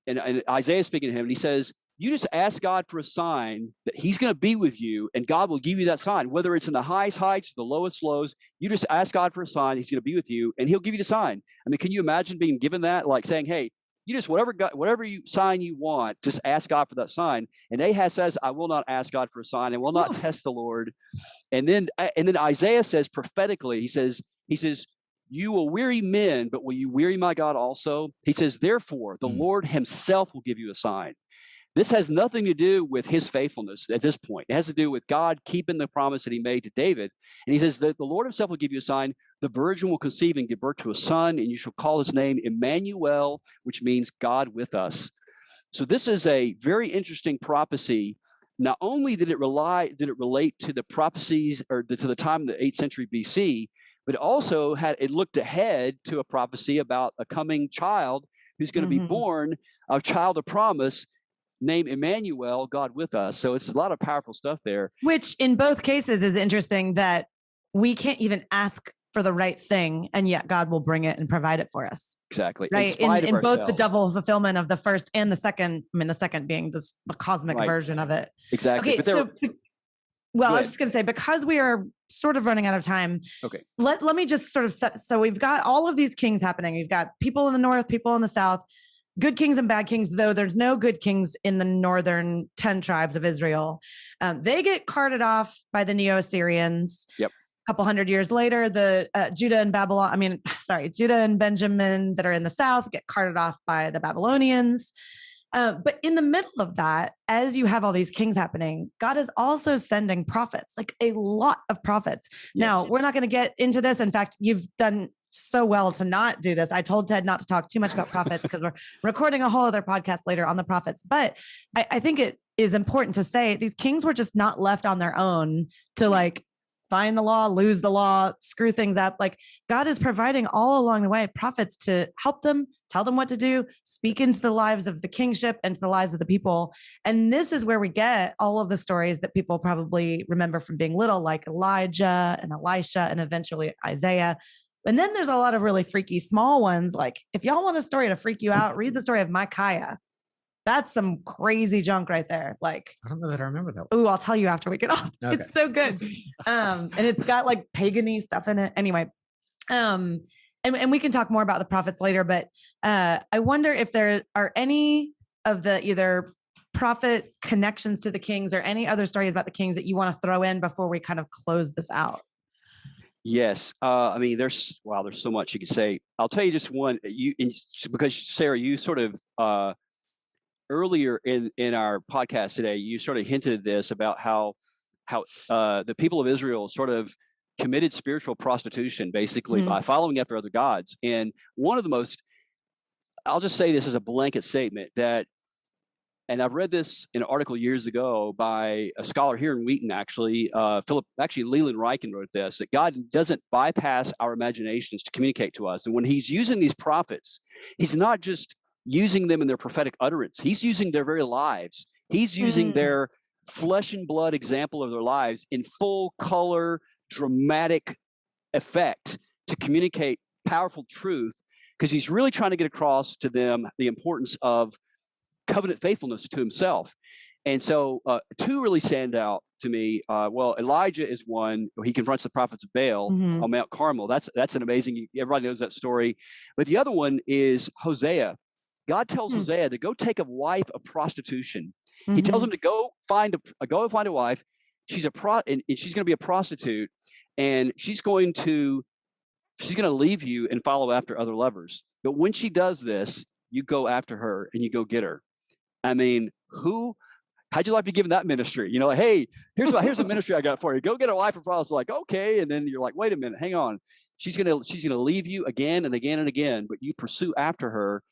And Isaiah speaking to him, and he says, you just ask God for a sign that he's going to be with you, and God will give you that sign. Whether it's in the highest heights or the lowest lows, you just ask God for a sign. He's going to be with you, and he'll give you the sign. I mean, can you imagine being given that? Like saying, hey, you just whatever sign you want, just ask God for that sign. And Ahaz says, I will not ask God for a sign. I will not test the Lord. And then Isaiah says prophetically, he says, you will weary men, but will you weary my God also? He says, therefore, the Lord himself will give you a sign. This has nothing to do with his faithfulness at this point. It has to do with God keeping the promise that he made to David. And he says that the Lord himself will give you a sign. The virgin will conceive and give birth to a son, and you shall call his name Emmanuel, which means God with us. So this is a very interesting prophecy. Not only did it relate to the prophecies or to the time of the 8th century BC, but also it looked ahead to a prophecy about a coming child who's going to be born, a child of promise, named Emmanuel, God with us. So it's a lot of powerful stuff there. Which in both cases is interesting that we can't even ask for the right thing, and yet God will bring it and provide it for us. Exactly. Right. In both the double fulfillment of the first and the second. I mean, the second being the cosmic version of it. Exactly. Okay. I was just going to say, because we are sort of running out of time. Okay. Let me just sort of set. So we've got all of these kings happening. We've got people in the north, people in the south. Good kings and bad kings, though there's no good kings in the northern 10 tribes of Israel. They get carted off by the Neo-Assyrians. Yep. A couple hundred years later, the Judah and Benjamin that are in the south get carted off by the Babylonians. But in the middle of that, as you have all these kings happening, God is also sending prophets, like a lot of prophets. Yes. Now, we're not going to get into this. In fact, you've done so well to not do this. I told Ted not to talk too much about prophets because we're recording a whole other podcast later on the prophets. But I think it is important to say these kings were just not left on their own to find the law, lose the law, screw things up. Like God is providing all along the way prophets to help them, tell them what to do, speak into the lives of the kingship and to the lives of the people. And this is where we get all of the stories that people probably remember from being little, like Elijah and Elisha and eventually Isaiah. And then there's a lot of really freaky small ones. Like if y'all want a story to freak you out, read the story of Micaiah. That's some crazy junk right there. Like, I don't know that I remember that. Oh, I'll tell you after we get off. Okay. It's so good. And it's got like pagan-y stuff in it. Anyway. And we can talk more about the prophets later, but I wonder if there are any of the either prophet connections to the kings or any other stories about the kings that you want to throw in before we kind of close this out. Yes. I mean, there's so much you could say. I'll tell you just one, because Sarah, you sort of, earlier in our podcast today, you sort of hinted at this about how the people of Israel sort of committed spiritual prostitution, basically by following after other gods. And one of the most, I'll just say this as a blanket statement and I've read this in an article years ago by a scholar here in Wheaton, actually, Leland Ryken wrote this, that God doesn't bypass our imaginations to communicate to us. And when he's using these prophets, he's not just using them in their prophetic utterance. He's using their very lives. He's using their flesh and blood example of their lives in full color, dramatic effect to communicate powerful truth, because he's really trying to get across to them the importance of covenant faithfulness to himself. And so two really stand out to me. Elijah is one. He confronts the prophets of Baal on Mount Carmel. That's an amazing, everybody knows that story. But the other one is Hosea. God tells Hosea to go take a wife of prostitution. He tells him to go find a wife. She's and she's going to be a prostitute, and she's going to leave you and follow after other lovers. But when she does this, you go after her and you go get her. I mean, how'd you like to be given that ministry? You know, hey, here's a ministry I got for you. Go get a wife and problems. Like, okay. And then you're like, wait a minute, hang on. She's gonna leave you again and again and again, but you pursue after her.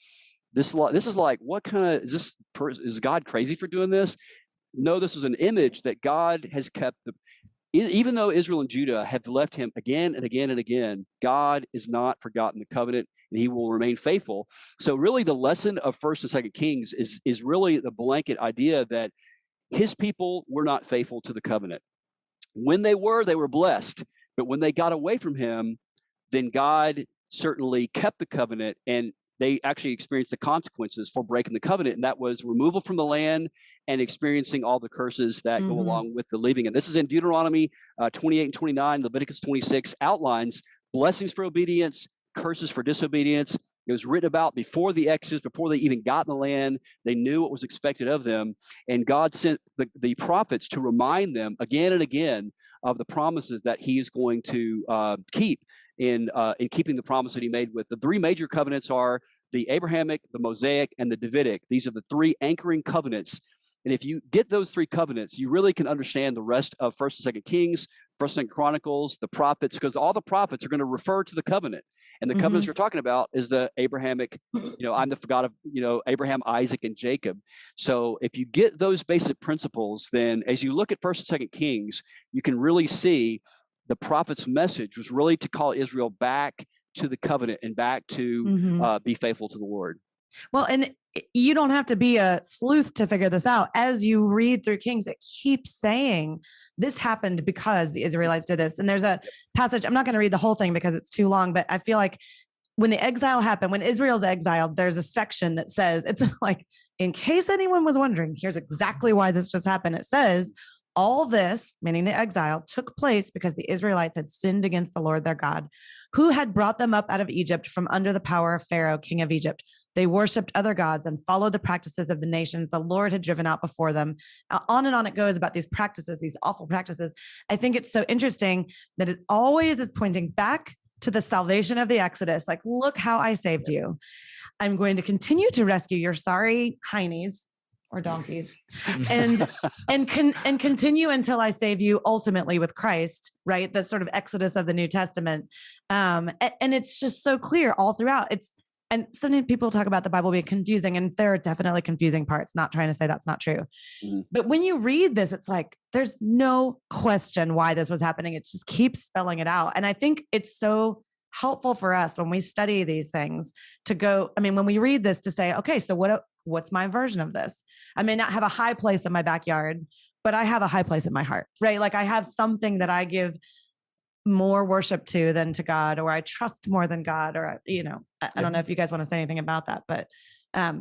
This is like, what kind of is God crazy for doing this? No, this was an image that God has kept. Even though Israel and Judah have left him again and again and again, God is not forgotten the covenant, and he will remain faithful. So really the lesson of 1st and 2nd Kings is really the blanket idea that his people were not faithful to the covenant. When they were blessed. But when they got away from him, then God certainly kept the covenant, and they actually experienced the consequences for breaking the covenant. And that was removal from the land and experiencing all the curses that go along with the leaving. And this is in Deuteronomy 28 and 29, Leviticus 26 outlines blessings for obedience, curses for disobedience. It was written about before the Exodus, before they even got in the land. They knew what was expected of them. And God sent the prophets to remind them again and again of the promises that he is going to keep in keeping the promise that he made with. The three major covenants are the Abrahamic, the Mosaic, and the Davidic. These are the three anchoring covenants. And if you get those three covenants, you really can understand the rest of 1st and 2nd Kings, 1st and 2nd Chronicles, the prophets, because all the prophets are going to refer to the covenant. And the covenants you're talking about is the Abrahamic, I'm the God of, Abraham, Isaac, and Jacob. So if you get those basic principles, then as you look at 1st and 2nd Kings, you can really see the prophet's message was really to call Israel back to the covenant and back to be faithful to the Lord. Well, and you don't have to be a sleuth to figure this out. As you read through Kings, it keeps saying this happened because the Israelites did this. And there's a passage, I'm not going to read the whole thing because it's too long, but I feel like when the exile happened, when Israel's exiled, there's a section that says, it's like, in case anyone was wondering, here's exactly why this just happened. It says, all this, meaning the exile, took place because the Israelites had sinned against the Lord their God, who had brought them up out of Egypt from under the power of Pharaoh, king of Egypt. They worshipped other gods and followed the practices of the nations the Lord had driven out before them. On and on it goes about these practices, these awful practices. I think it's so interesting that it always is pointing back to the salvation of the Exodus. Like, look how I saved you. I'm going to continue to rescue your sorry heinies or donkeys and continue until I save you ultimately with Christ, right? The sort of Exodus of the New Testament. And it's just so clear all throughout. And sometimes people talk about the Bible being confusing, and there are definitely confusing parts, not trying to say that's not true. But when you read this, it's like, there's no question why this was happening. It just keeps spelling it out. And I think it's so helpful for us when we study these things to go, when we read this to say, okay, so what's my version of this? I may not have a high place in my backyard, but I have a high place in my heart, right? Like I have something that I give more worship to than to God, or I trust more than God, or, I don't know if you guys want to say anything about that, but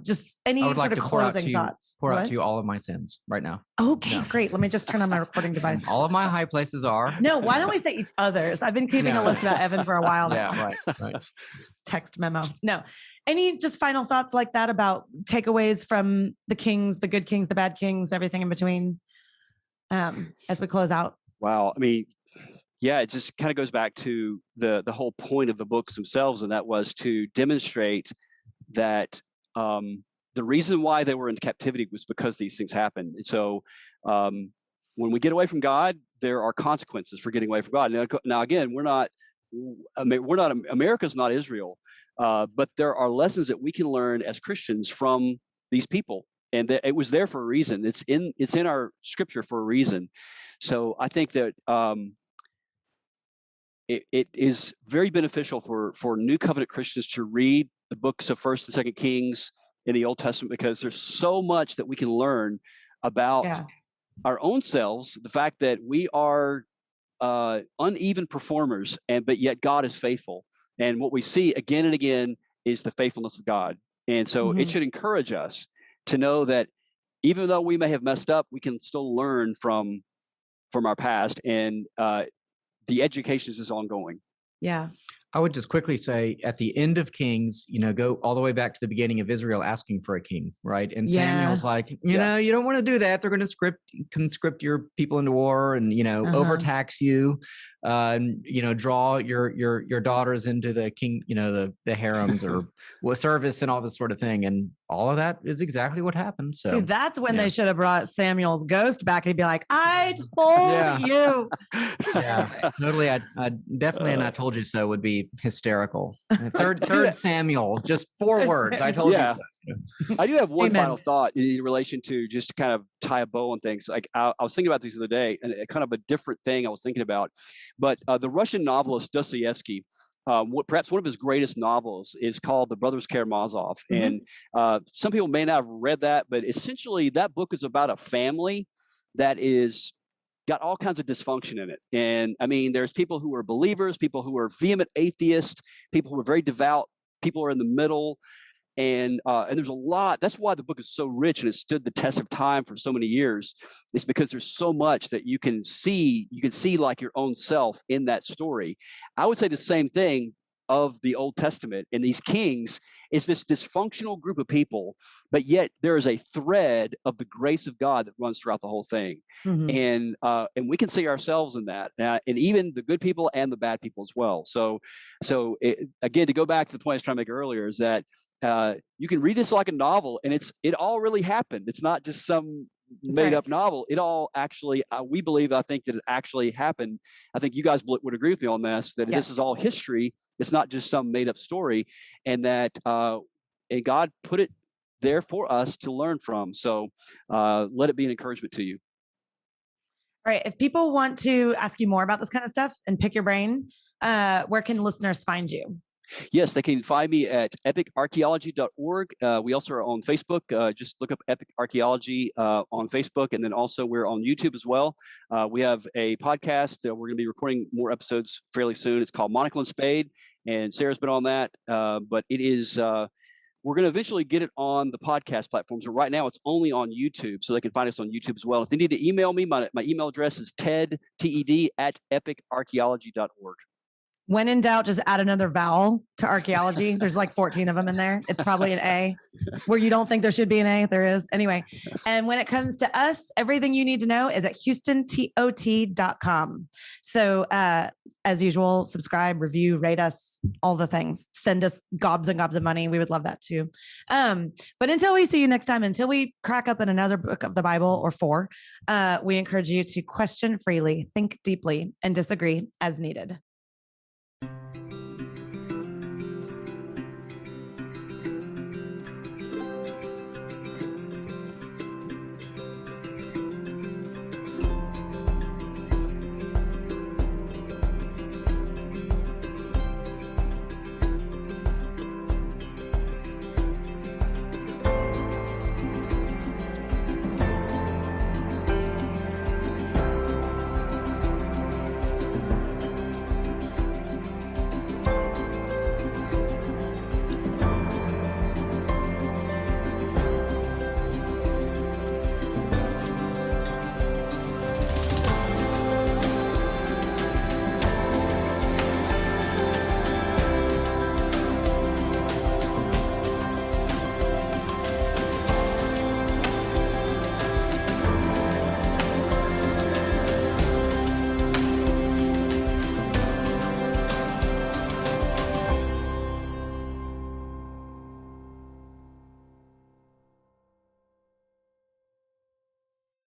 just any sort of closing thoughts. Pour out to you all of my sins right now. Okay, great. Let me just turn on my recording device. All of my high places are. No, why don't we say each other's? I've been keeping a list about Evan for a while now. Yeah, right. Text memo. No. Any just final thoughts like that about takeaways from the kings, the good kings, the bad kings, everything in between, as we close out? Wow. Yeah, it just kind of goes back to the whole point of the books themselves, and that was to demonstrate that the reason why they were in captivity was because these things happened. And so when we get away from God, there are consequences for getting away from God. Now again, America's not Israel, but there are lessons that we can learn as Christians from these people. And that it was there for a reason. It's in our scripture for a reason. So I think that it is very beneficial for New Covenant Christians to read the books of 1st and 2nd Kings in the Old Testament, because there's so much that we can learn about our own selves, the fact that we are uneven performers, but yet God is faithful. And what we see again and again is the faithfulness of God. And so it should encourage us to know that even though we may have messed up, we can still learn from our past, and the education is ongoing. Yeah. I would just quickly say at the end of Kings, go all the way back to the beginning of Israel asking for a king, right? And Samuel's like, you don't want to do that. They're going to conscript your people into war and, overtax you, draw your daughters into the king, the harems or service and all this sort of thing. And all of that is exactly what happened. So see, that's when they should have brought Samuel's ghost back. He'd be like, I told you. Yeah, totally. I definitely, and I told you so would be hysterical. Third Samuel, just 4 words. I told you so. I do have one final thought in relation to just to kind of tie a bow on things. Like I was thinking about this the other day, and kind of a different thing I was thinking about. But the Russian novelist Dostoevsky, perhaps one of his greatest novels is called The Brothers Karamazov. And some people may not have read that, but essentially that book is about a family that is got all kinds of dysfunction in it. And I mean, there's people who are believers, people who are vehement atheists, people who are very devout, people who are in the middle. And there's a lot. That's why the book is so rich and it stood the test of time for so many years. It's because there's so much that you can see like your own self in that story. I would say the same thing of the Old Testament. And these kings is this dysfunctional group of people, but yet there is a thread of the grace of God that runs throughout the whole thing. And we can see ourselves in that, and even the good people and the bad people as well. So again, to go back to the point I was trying to make earlier, is that you can read this like a novel, and it all really happened. It's not just some made up novel. It all actually, we believe, I think that it actually happened. I think you guys would agree with me on this, that this is all history. It's not just some made up story, and that and God put it there for us to learn from. So let it be an encouragement to you. All right. If people want to ask you more about this kind of stuff and pick your brain, where can listeners find you? Yes, they can find me at epicarchaeology.org. We also are on Facebook. Just look up Epic Archaeology on Facebook. And then also we're on YouTube as well. We have a podcast. We're going to be recording more episodes fairly soon. It's called Monocle and Spade. And Sarah's been on that. But it is, we're going to eventually get it on the podcast platforms. But right now it's only on YouTube. So they can find us on YouTube as well. If they need to email me, my email address is ted, at epicarchaeology.org. When in doubt, just add another vowel to archaeology. There's like 14 of them in there. It's probably an A. Where you don't think there should be an A, there is. Anyway, and when it comes to us, everything you need to know is at HoustonTOT.com. So as usual, subscribe, review, rate us, all the things. Send us gobs and gobs of money. We would love that too. But until we see you next time, until we crack up in another book of the Bible or 4, we encourage you to question freely, think deeply, and disagree as needed.